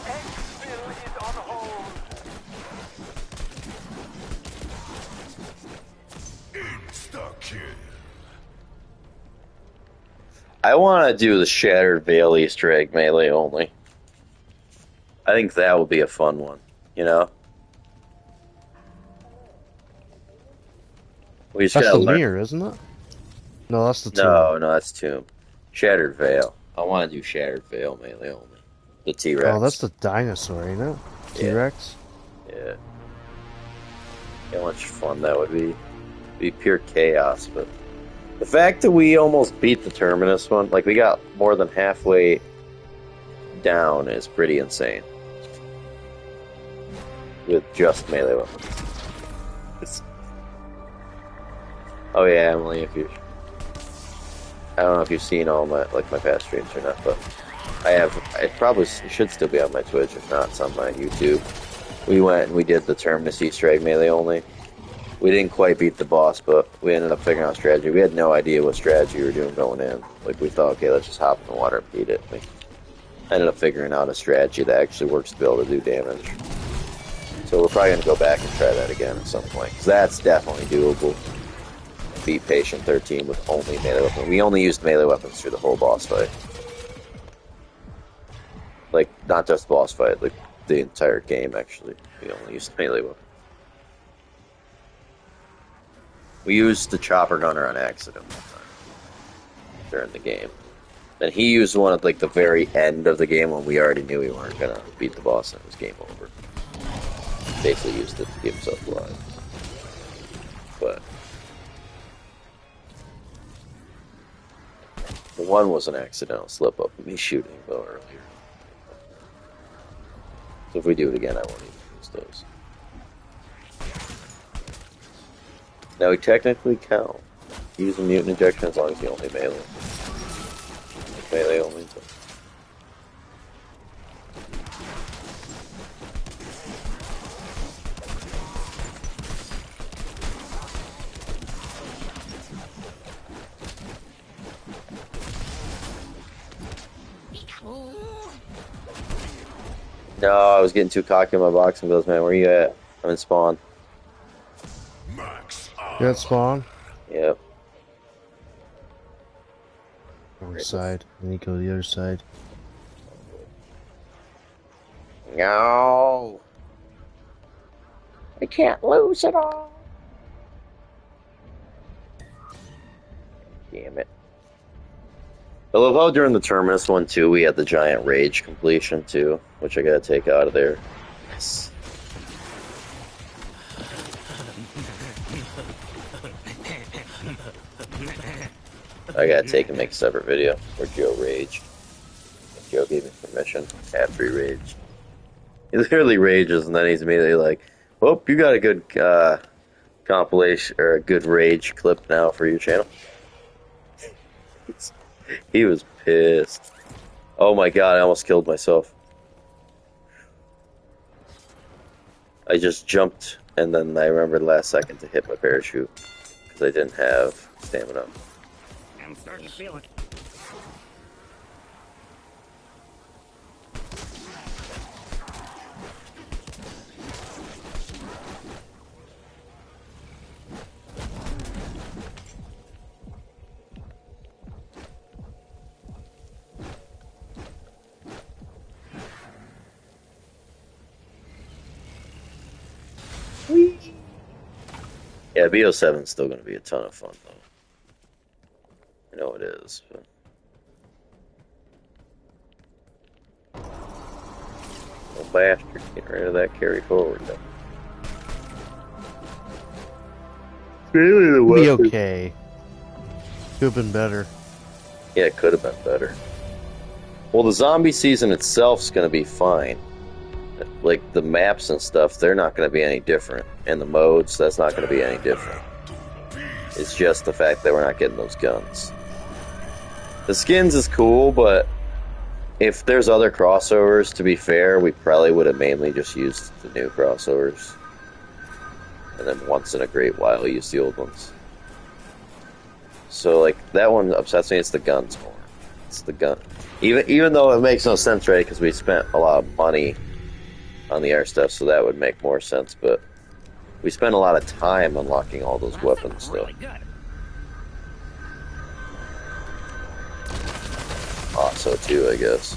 Exfil is on hold. Insta-kill. I want to do the Shattered Veil Easter egg melee only. I think that would be a fun one, you know? We just That's gotta the learn. mirror, isn't it? No, that's the No, that's Tomb. Shattered Veil. I want to do Shattered Veil melee only. The T-Rex. Oh, that's the dinosaur, ain't it? T-Rex? Yeah. How much fun that would be. Be pure chaos, but the fact that we almost beat the Terminus one, like we got more than halfway down, is pretty insane. With just melee weapons. Oh yeah, Emily, if you, I don't know if you've seen all my past streams or not, but I have. It probably should still be on my Twitch. If not, it's on my YouTube. We went and we did the Terminus Easter egg melee only. We didn't quite beat the boss, but we ended up figuring out strategy. We had no idea what strategy we were doing going in. Like, we thought, okay, let's just hop in the water and beat it. We ended up figuring out a strategy that actually works to be able to do damage. So we're probably going to go back and try that again at some point, because that's definitely doable. Beat Patient 13 with only melee weapons. We only used melee weapons through the whole boss fight. Like, not just the boss fight, like, the entire game, actually. We only used melee weapons. We used the chopper gunner on accident one time during the game. And he used one at like the very end of the game when we already knew we weren't gonna beat the boss and it was game over. Basically used it to keep himself alive. But the one was an accidental slip up of me shooting though earlier. So if we do it again, I won't even use those. Now we technically count using mutant injection as long as you only melee. Melee only. No, I was getting too cocky in my boxing gloves, man. Where you at? I'm in spawn. You at spawn? Yep. Other side. Then you go to the other side. No. I can't lose it all. Damn it. I love how during the Terminus one, too, we had the giant rage completion, too, which I gotta take out of there. Yes. I gotta take and make a separate video where Joe raged. Joe gave me permission after he raged. He literally rages and then he's immediately like, "Oh, you got a good compilation or a good rage clip now for your channel." He was pissed. Oh my god, I almost killed myself. I just jumped and then I remembered last second to hit my parachute because I didn't have stamina. I'm starting to feel it. Yeah, B07 is still going to be a ton of fun, though. I know it is, but... Oh, bastard, get rid of that carry forward, though. Really, the Be weapon... okay. Could have been better. Yeah, it could have been better. Well, the zombie season itself's going to be fine. Like, the maps and stuff, they're not going to be any different. And the modes, that's not going to be any different. It's just the fact that we're not getting those guns. The skins is cool, but if there's other crossovers, to be fair, we probably would have mainly just used the new crossovers. And then once in a great while, use the old ones. So, like, that one upsets me, it's the guns more. It's the gun. Even though it makes no sense, right, because we spent a lot of money on the air stuff, so that would make more sense, but we spent a lot of time unlocking all those weapons still. Really good. Also, too, I guess.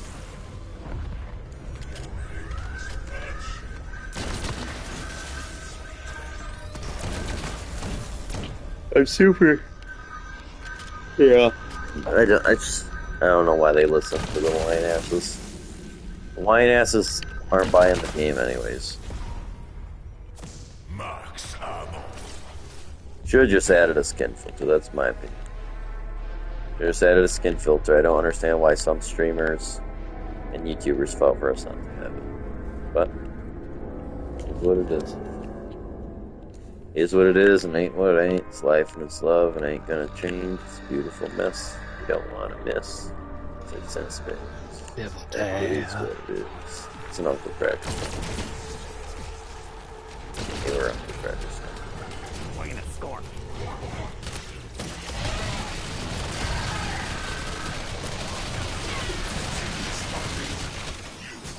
I'm super... Yeah. I don't know why they listen to the whine asses. The whine asses aren't buying the game anyways. Max ammo. Should have just added a skin filter, that's my opinion. Should have just added a skin filter. I don't understand why some streamers and YouTubers fought for us not to have it. But, it's what it is. Is what it is and ain't what it ain't. It's life and it's love and ain't gonna change. It's a beautiful mess. You don't wanna miss. It's in space. It is what it is. It's an Uncle practice. They were Uncle practice. We're gonna score.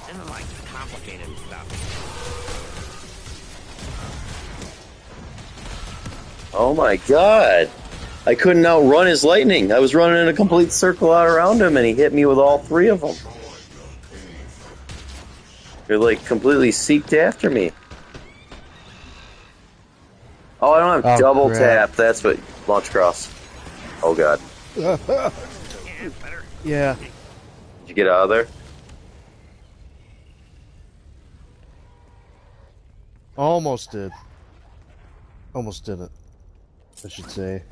This is like complicated stuff. Oh my god! I couldn't outrun his lightning. I was running in a complete circle out around him and he hit me with all three of them. They're like completely seeked after me. Oh, I don't have double tap. That's what launch cross. Oh god. Yeah, it's better. Yeah. Did you get out of there? Almost did. Almost didn't. I should say.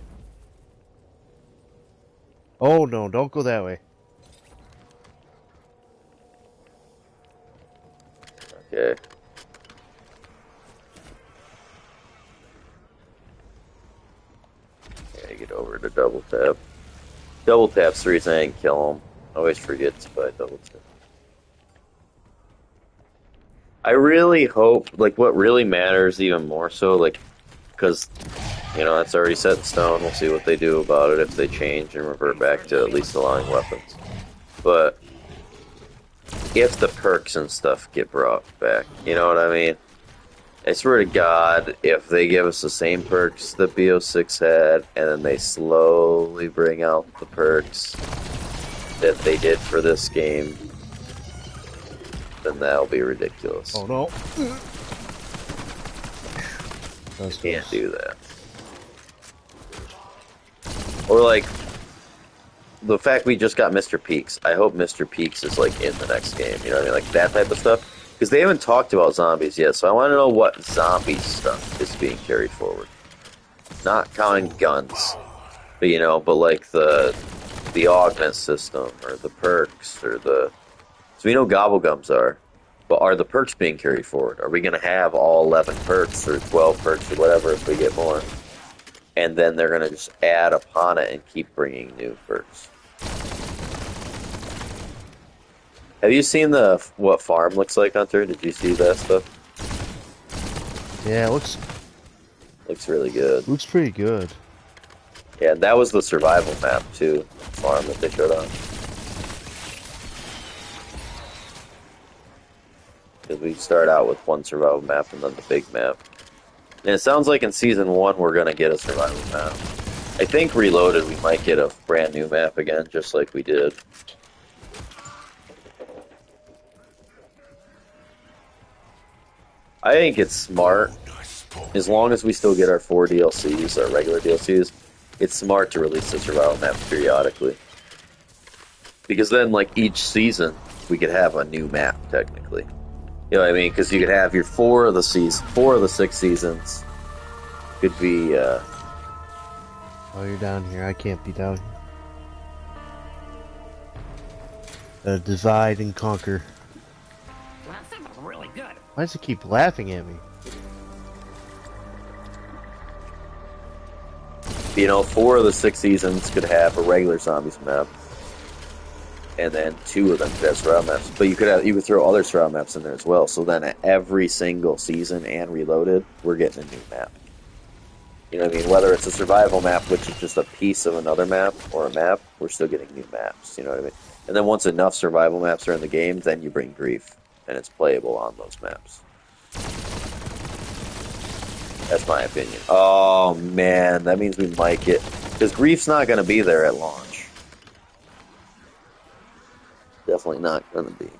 Oh no, don't go that way. Okay. Yeah, get over to double tap. Double tap's the reason I didn't kill him. I always forget to buy double tap. I really hope, like, what really matters even more so, like, because, you know, that's already set in stone. We'll see what they do about it if they change and revert back to at least allowing weapons. But if the perks and stuff get brought back, you know what I mean? I swear to God, if they give us the same perks that B06 had, and then they slowly bring out the perks that they did for this game, then that'll be ridiculous. Oh no. You can't do that. Or like, the fact we just got Mr. Peaks. I hope Mr. Peaks is like in the next game, you know what I mean? Like that type of stuff. Because they haven't talked about zombies yet, so I want to know what zombie stuff is being carried forward. Not counting guns. But you know, but like the augment system, or the perks, or the... So we know gobblegums are. But are the perks being carried forward? Are we going to have all 11 perks, or 12 perks, or whatever if we get more? And then they're going to just add upon it and keep bringing new perks. Have you seen what farm looks like, Hunter? Did you see that stuff? Yeah, it Looks really good. looks pretty good. Yeah, that was the survival map too. Farm that they showed on. Because we start out with one survival map and then the big map. And it sounds like in Season 1 we're going to get a survival map. I think Reloaded we might get a brand new map again, just like we did. I think it's smart, as long as we still get our 4 DLCs, our regular DLCs, it's smart to release the survival map periodically. Because then, like, each season, we could have a new map, technically. You know what I mean? Because you could have your 4 of the 6 seasons could be, Oh, you're down here. I can't be down here. Divide and conquer. Well, that sounds really good. Why does it keep laughing at me? you know, 4 of the 6 seasons could have a regular zombies map. And then 2 of them could have survival maps. But you could throw other survival maps in there as well. So then every single season and Reloaded, we're getting a new map. You know what I mean? Whether it's a survival map, which is just a piece of another map, or a map, we're still getting new maps. You know what I mean? And then once enough survival maps are in the game, then you bring Grief. And it's playable on those maps. That's my opinion. Oh, man. That means we might get... Because Grief's not going to be there at launch. Definitely not going to be.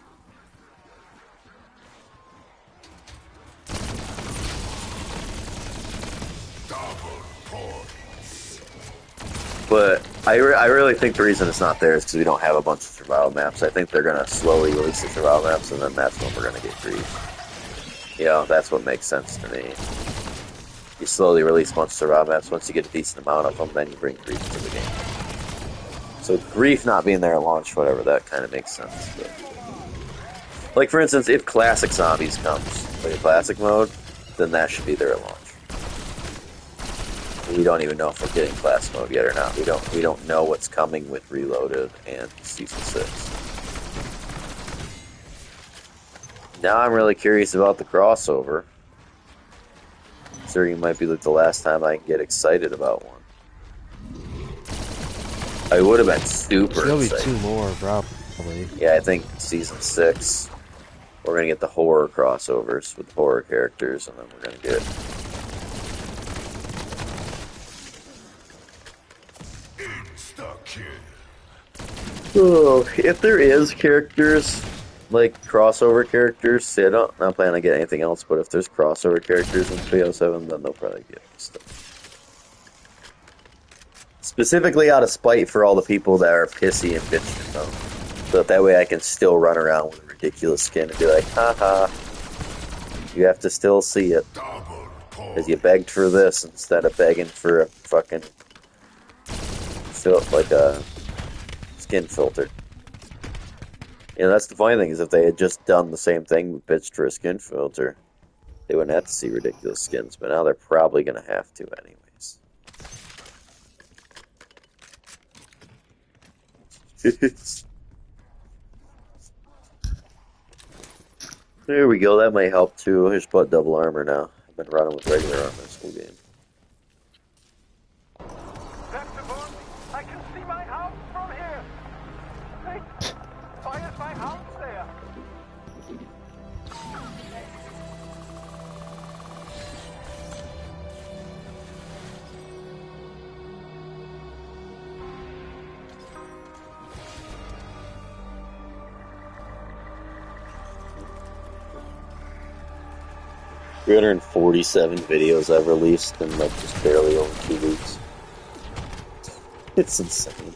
But I really think the reason it's not there is because we don't have a bunch of survival maps. I think they're going to slowly release the survival maps, and then that's when we're going to get grief. You know, that's what makes sense to me. You slowly release a bunch of survival maps. Once you get a decent amount of them, then you bring grief to the game. So grief not being there at launch, whatever, that kind of makes sense. But, like, for instance, if Classic Zombies comes, like a Classic mode, then that should be there at launch. We don't even know if we're getting Class mode yet or not. We don't know what's coming with Reloaded and Season 6. Now I'm really curious about the crossover. Considering it might be like the last time I can get excited about one. I would have been super There'll excited. be 2 more, probably. Yeah, I think Season 6, we're going to get the horror crossovers with horror characters, and then we're going to get... Oh, if there is characters, like crossover characters, see, I'm not planning on getting anything else, but if there's crossover characters in B07, then they'll probably get stuff. Specifically out of spite for all the people that are pissy and bitching them. So that way I can still run around with a ridiculous skin and be like, haha, you have to still see it. Because you begged for this instead of begging for a fucking... like a skin filter. You know, that's the funny thing, is if they had just done the same thing but bitched for a skin filter, they wouldn't have to see ridiculous skins, but now they're probably going to have to anyways. There we go, that might help too. I just bought double armor now. I've been running with regular armor this whole game. That's the boat. I can see my house from here. Wait, why is my house there? $347 videos I've released in like just barely over 2 weeks. It's insane.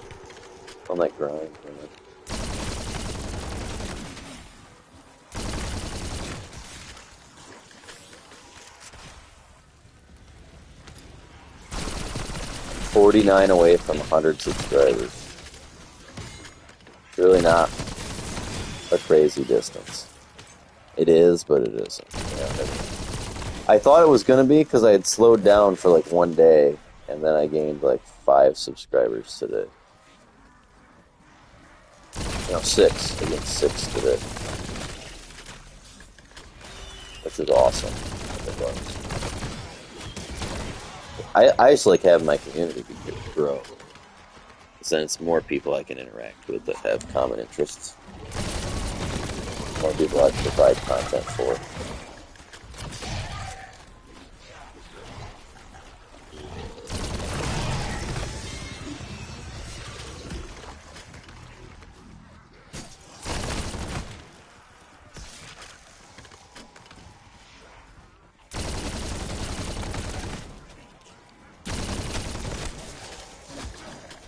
On that grind, man. $49 away from 100 subscribers. Really not a crazy distance. It is, but it isn't. You know what I mean? I thought it was going to be because I had slowed down for like 1 day, and then I gained like 5 subscribers today. No, 6. I gained 6 today. Which is awesome. I just like having my community grow. Because then it's more people I can interact with that have common interests. More people I can provide content for.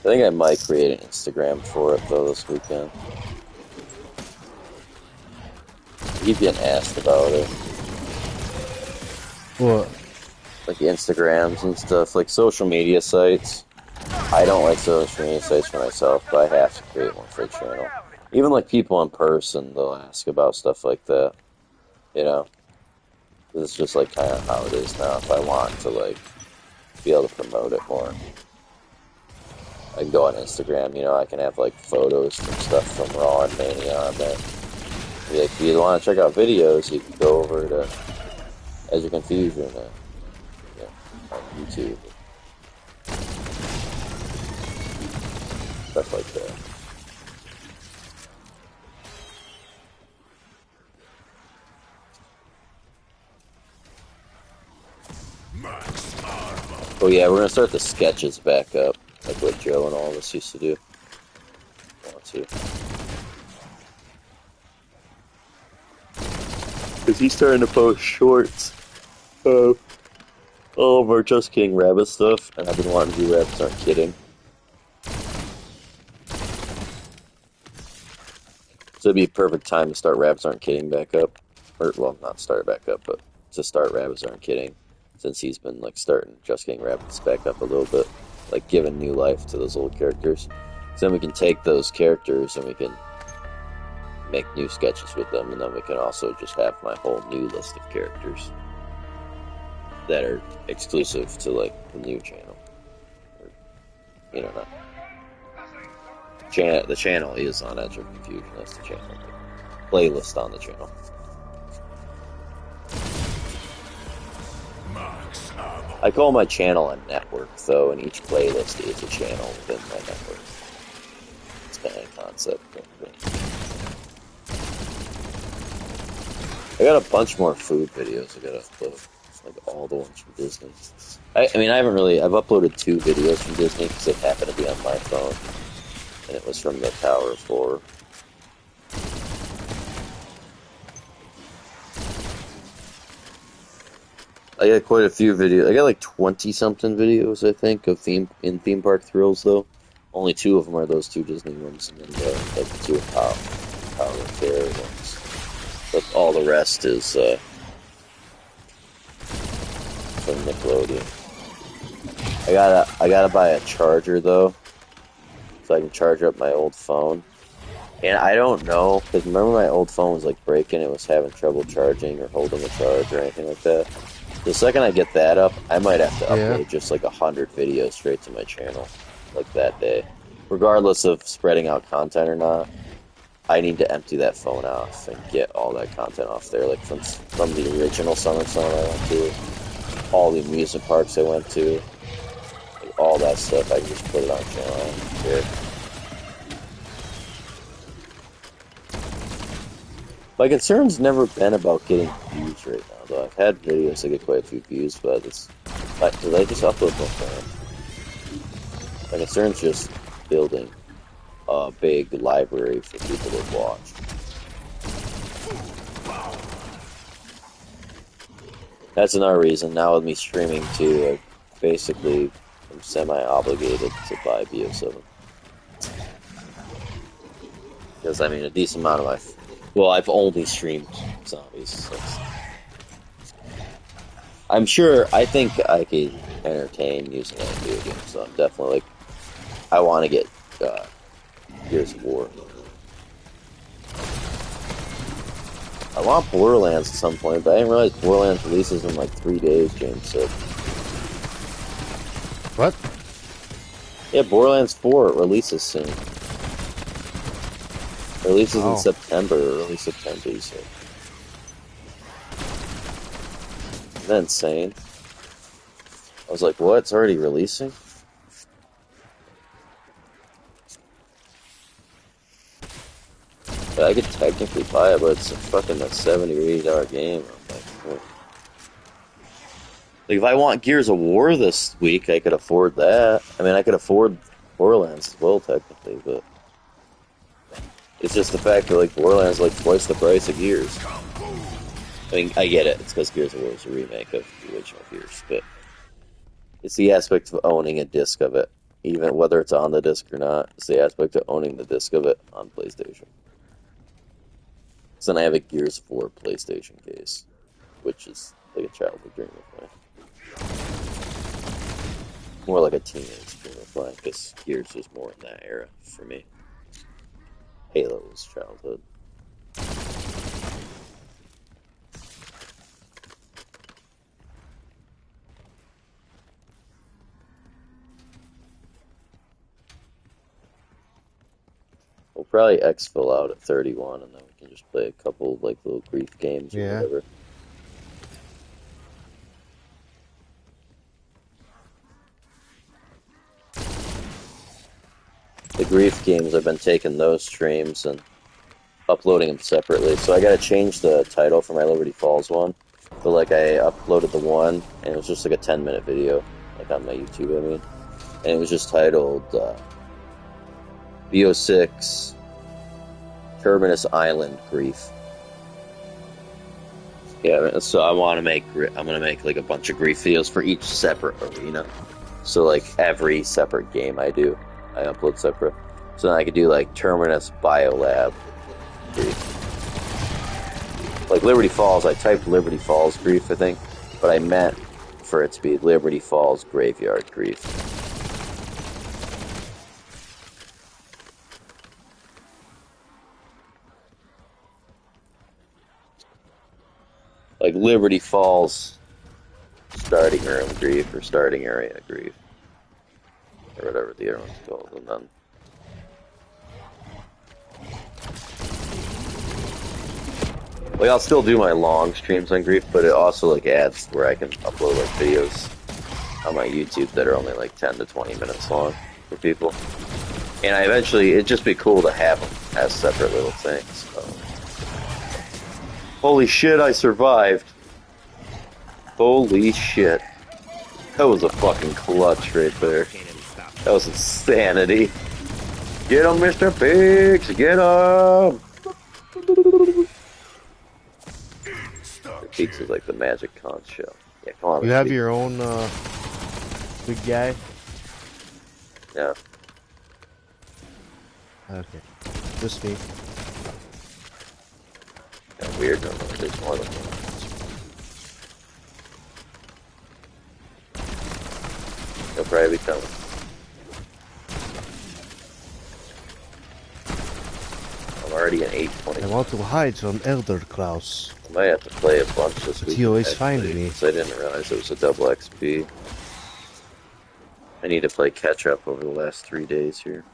I think I might create an Instagram for it, though, this weekend. Keep getting asked about it. What? Like Instagrams and stuff, like social media sites. I don't like social media sites for myself, but I have to create one for a channel. Even like people in person, they'll ask about stuff like that. You know? It's just like kind of how it is now. If I want to like be able to promote it more, I can go on Instagram, you know, I can have like photos from stuff from Raw and Mania on there. Be like, if you want to check out videos, you can go over to As You Confusion on YouTube. Stuff like that. Oh yeah, we're gonna start the sketches back up. Like what Joe and all of us used to do. Want to. Because he's starting to post shorts of all of our Just Kidding Rabbit stuff, and I've been wanting to do Rabbits Aren't Kidding. So it'd be a perfect time to start Rabbits Aren't Kidding back up. Or, well, not start back up, but to start Rabbits Aren't Kidding. Since he's been, like, starting Just Getting Rabbits back up a little bit. Like, giving new life to those old characters. So then we can take those characters and we can make new sketches with them. And then we can also just have my whole new list of characters that are exclusive to, like, the new channel. Or, you know, not... The channel is on Edge of Confusion. That's the channel. Playlist on the channel. I call my channel a network, though, and each playlist is a channel within my network. It's kind of a concept. I got a bunch more food videos I gotta upload. It's like all the ones from Disney. I mean, I've uploaded 2 videos from Disney because they happen to be on my phone. And it was from the Tower of Horror. I got quite a few videos. I got like 20-something videos, I think, of theme park thrills, though. Only 2 of them are those 2 Disney ones, and then like the 2 Power of Terror ones. But all the rest is from Nickelodeon. I gotta buy a charger, though, so I can charge up my old phone. And I don't know, because remember my old phone was like breaking, it was having trouble charging or holding a charge or anything like that. The second I get that up, I might have to upload just like 100 videos straight to my channel, like that day. Regardless of spreading out content or not, I need to empty that phone off and get all that content off there, like from the original Summer Sun I went to, all the amusement parks I went to, all that stuff. I can just put it on channel. I don't care. My concern's never been about getting views right now, though. I've had videos that get quite a few views, but did I just upload my phone? My concern's just building a big library for people to watch. That's another reason. Now with me streaming too, I basically am semi-obligated to buy B07. Because, I mean, a decent amount of my... Well, I've only streamed zombies. So I'm sure, I think I could entertain using that video game, so I'm definitely, like... I want to get Gears of War. I want Borderlands at some point, but I didn't realize Borderlands releases in like 3 days, James said. What? Yeah, Borderlands 4 releases soon. Releases in September, early September, he said. Isn't that insane? I was like, what? It's already releasing? But I could technically buy it, but it's a fucking $70 or $80 game. I'm like, what? Like, if I want Gears of War this week, I could afford that. I mean, I could afford Borderlands as well, technically, but... It's just the fact that, like, Borderlands is like twice the price of Gears. I mean, I get it. It's because Gears of War is a remake of the original Gears, but... It's the aspect of owning a disc of it. Even whether it's on the disc or not, it's the aspect of owning the disc of it on PlayStation. So then I have a Gears of War PlayStation case, which is like a childhood dream of mine. More like a teenage dream of mine, because Gears was more in that era for me. Halo was childhood. We'll probably exfil out at 31, and then we can just play a couple like little grief games or whatever. The grief games, I've been taking those streams and uploading them separately. So I gotta change the title for my Liberty Falls one. But like I uploaded the one, and it was just like a 10-minute video, like on my YouTube, I mean. And it was just titled B06 Terminus Island Grief. Yeah, so I'm gonna make like a bunch of grief videos for each separate arena. So like every separate game I do, I upload separate. So then I could do like Terminus Biolab, grief. Like Liberty Falls, I typed Liberty Falls grief, I think, but I meant for it to be Liberty Falls graveyard grief. Like Liberty Falls starting room grief or starting area grief. Or whatever the other one's called, and then like I'll still do my long streams on grief, but it also like adds where I can upload like videos on my YouTube that are only like 10 to 20 minutes long for people. And I eventually it'd just be cool to have them as separate little things. So. Holy shit, I survived. Holy shit. That was a fucking clutch right there. That was insanity. Get him, Mr. Pigs! Get him! The Pigs is like the magic conch shell. Yeah, come on. You have your own big guy? Yeah. Okay. Just me. Yeah, weird. No, there's more than one. He'll probably be coming. I'm already at 8:20. I want to hide from Elder Kraus. I might have to play a bunch this week. He always finds me. I didn't realize it was a double XP. I need to play catch up over the last 3 days here.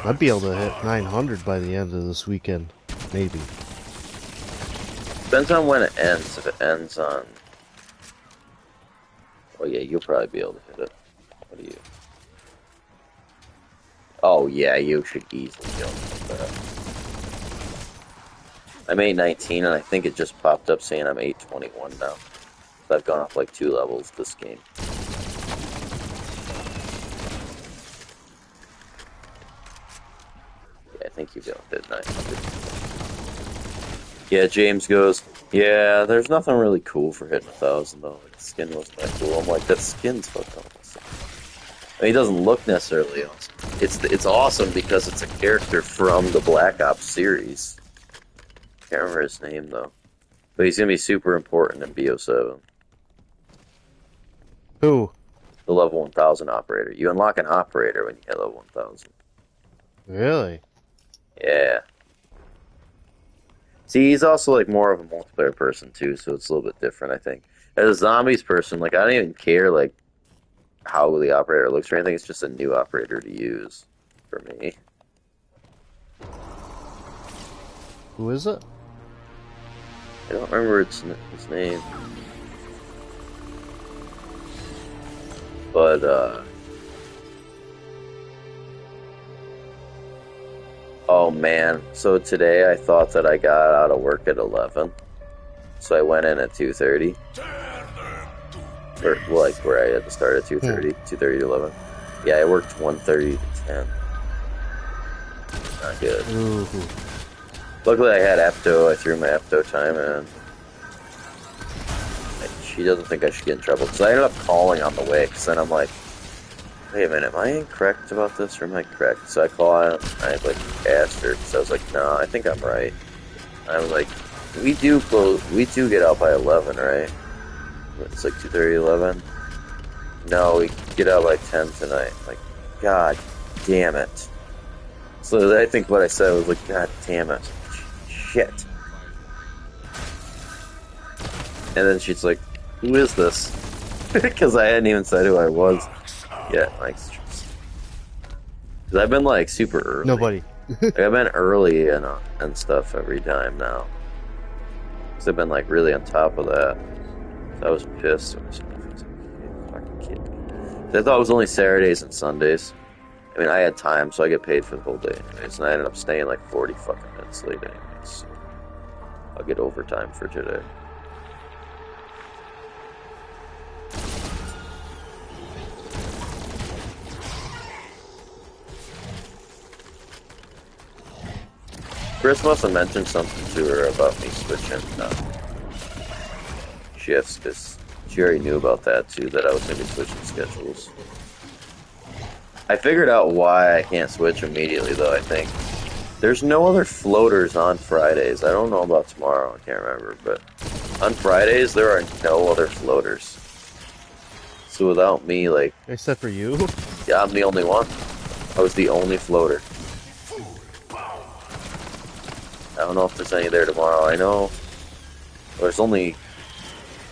I'd be able to hit 900 by the end of this weekend. Maybe. Depends on when it ends. If it ends on... Oh yeah, you'll probably be able to hit it. What do you... Oh yeah, you should easily jump like that. I'm 819 and I think it just popped up saying I'm 821 now. So I've gone up like 2 levels this game. Yeah, I think you got hit 900. Yeah, James goes, yeah, there's nothing really cool for hitting 1,000 though. Like, the skin wasn't that cool. I'm like, that skin's fucking awesome. I mean, he doesn't look necessarily awesome. It's awesome because it's a character from the Black Ops series. Can't remember his name though, but he's gonna be super important in B07. Who? The level 1000 operator. You unlock an operator when you hit level 1000. Really? Yeah. See, he's also like more of a multiplayer person too, so it's a little bit different, I think. As a zombies person, like I don't even care like how the operator looks or anything. It's just a new operator to use for me. Who is it? I don't remember his name. But, oh man. So today I thought that I got out of work at 11. So I went in at 2:30. Or, like, where I had to start at 2:30. 2:30 to 11. Yeah, I worked 1:30 to 10. Not good. Ooh. Luckily I had Epto. I threw my Epto time in. She doesn't think I should get in trouble. Because I ended up calling on the way. Because then I'm like, wait a minute, am I incorrect about this or am I correct? So I called, I like asked her. Because I was like, no, I think I'm right. I was like, we do get out by 11, right? It's like 2:30, 11. No, we get out by 10 tonight. Like, god damn it. So I think what I said was like, god damn it. Shit. And then she's like, who is this? Because I hadn't even said who I was yet. Like, because I've been like super early. Nobody. Like, I've been early and stuff every time now. Because I've been like really on top of that. So I was pissed. I was fucking kidding me. I thought it was only Saturdays and Sundays. I mean, I had time, so I get paid for the whole day anyways. And I ended up staying like 40 fucking minutes late anyways. So I'll get overtime for today. Chris must have mentioned something to her about me switching shifts, because she already knew about that too, that I was going to be switching schedules. I figured out why I can't switch immediately, though, I think. There's no other floaters on Fridays. I don't know about tomorrow, I can't remember, but on Fridays, there are no other floaters. So without me, like... Except for you? Yeah, I'm the only one. I was the only floater. I don't know if there's any there tomorrow. I know there's only...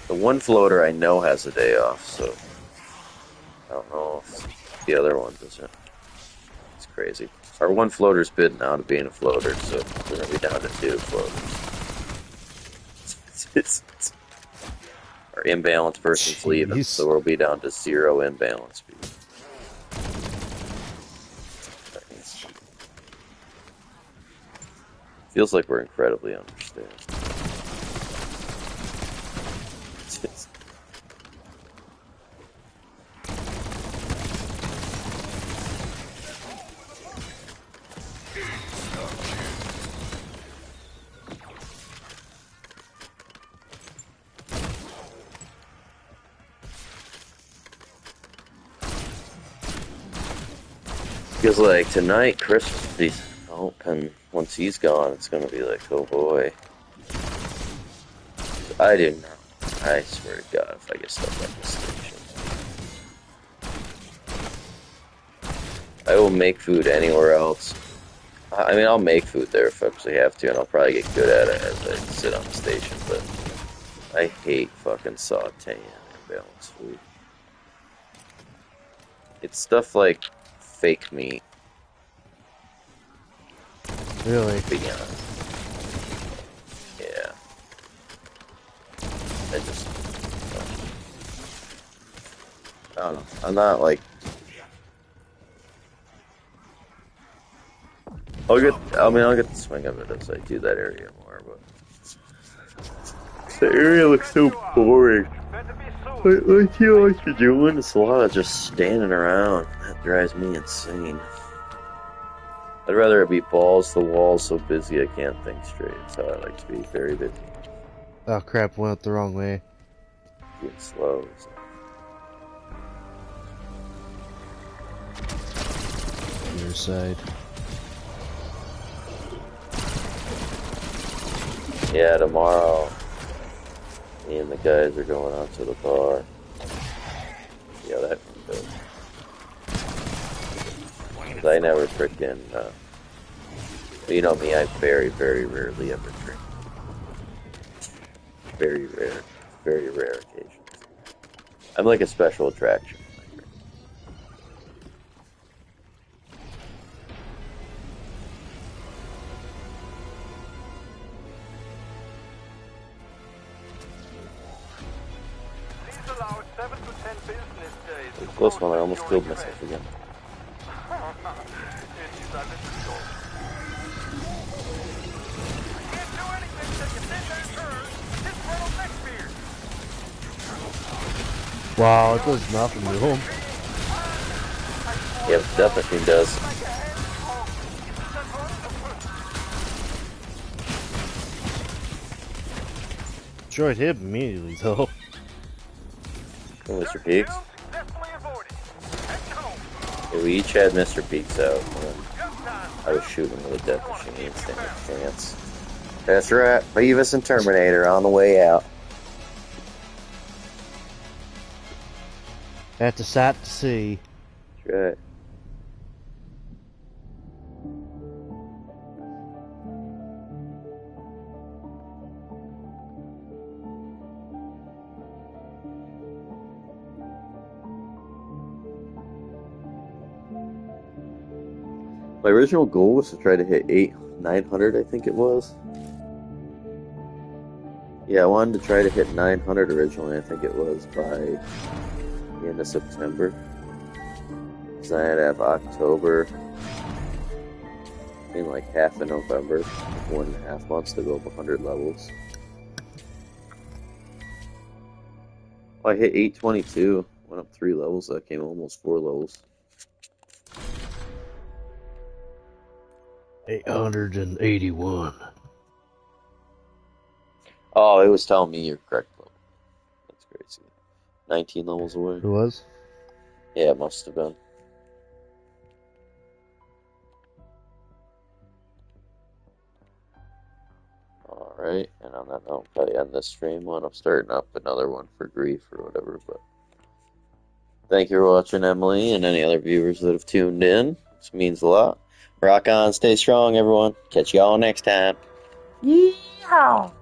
The one floater I know has a day off, so... I don't know if the other one doesn't. It's crazy. Our one floater's bid now to being a floater, so we're going to be down to 2 floaters. Our imbalanced person's leaving, so we'll be down to 0 imbalance people. Feels like we're incredibly understaffed. Because, like, tonight, Chris will be out, and once he's gone, it's going to be like, oh boy. I didn't know. I swear to God, if I get stuck at this station. I will make food anywhere else. I mean, I'll make food there if I actually have to, and I'll probably get good at it as I sit on the station, but I hate fucking sauteing imbalanced food. It's stuff like fake meat. Really? To be honest. Yeah. I just... I don't know. I'm not like... I'll get the swing of it as I do that area more, but... The area looks so boring. What do you like to doing? It's a lot of just standing around. That drives me insane. I'd rather it be balls to the wall so busy I can't think straight. That's how I like to be, very busy. Oh crap, went the wrong way. Getting slow. So. Your side. Yeah, tomorrow, me and the guys are going out to the bar. Yeah, that one goes. Because I never freaking, you know me, I very, very rarely ever drink. Very rare occasions. I'm like a special attraction. Close one, I almost killed myself again. Wow, it does nothing to him. Yeah, the death machine does. Destroyed him immediately, though. Oh, Mr. Peaks? Yeah, we each had Mr. Peaks out when I was shooting with a death machine, stand a chance. That's right, Beavis and Terminator on the way out. That's a sight to see. That's right. My original goal was to try to hit 900, I think it was. Yeah, I wanted to try to hit 900 originally, I think it was, by the end of September. Because I had to have October, in like half of November, 1.5 months to go up 100 levels. Well, I hit 822, went up 3 levels, that came almost 4 levels. 881. Oh, it was telling me your correct level. That's crazy. 19 levels away. It was? Yeah, it must have been. Alright, and on that note, I'll probably end this stream one. I'm starting up another one for grief or whatever, but thank you for watching, Emily, and any other viewers that have tuned in. This means a lot. Rock on, stay strong, everyone. Catch y'all next time. Yeehaw!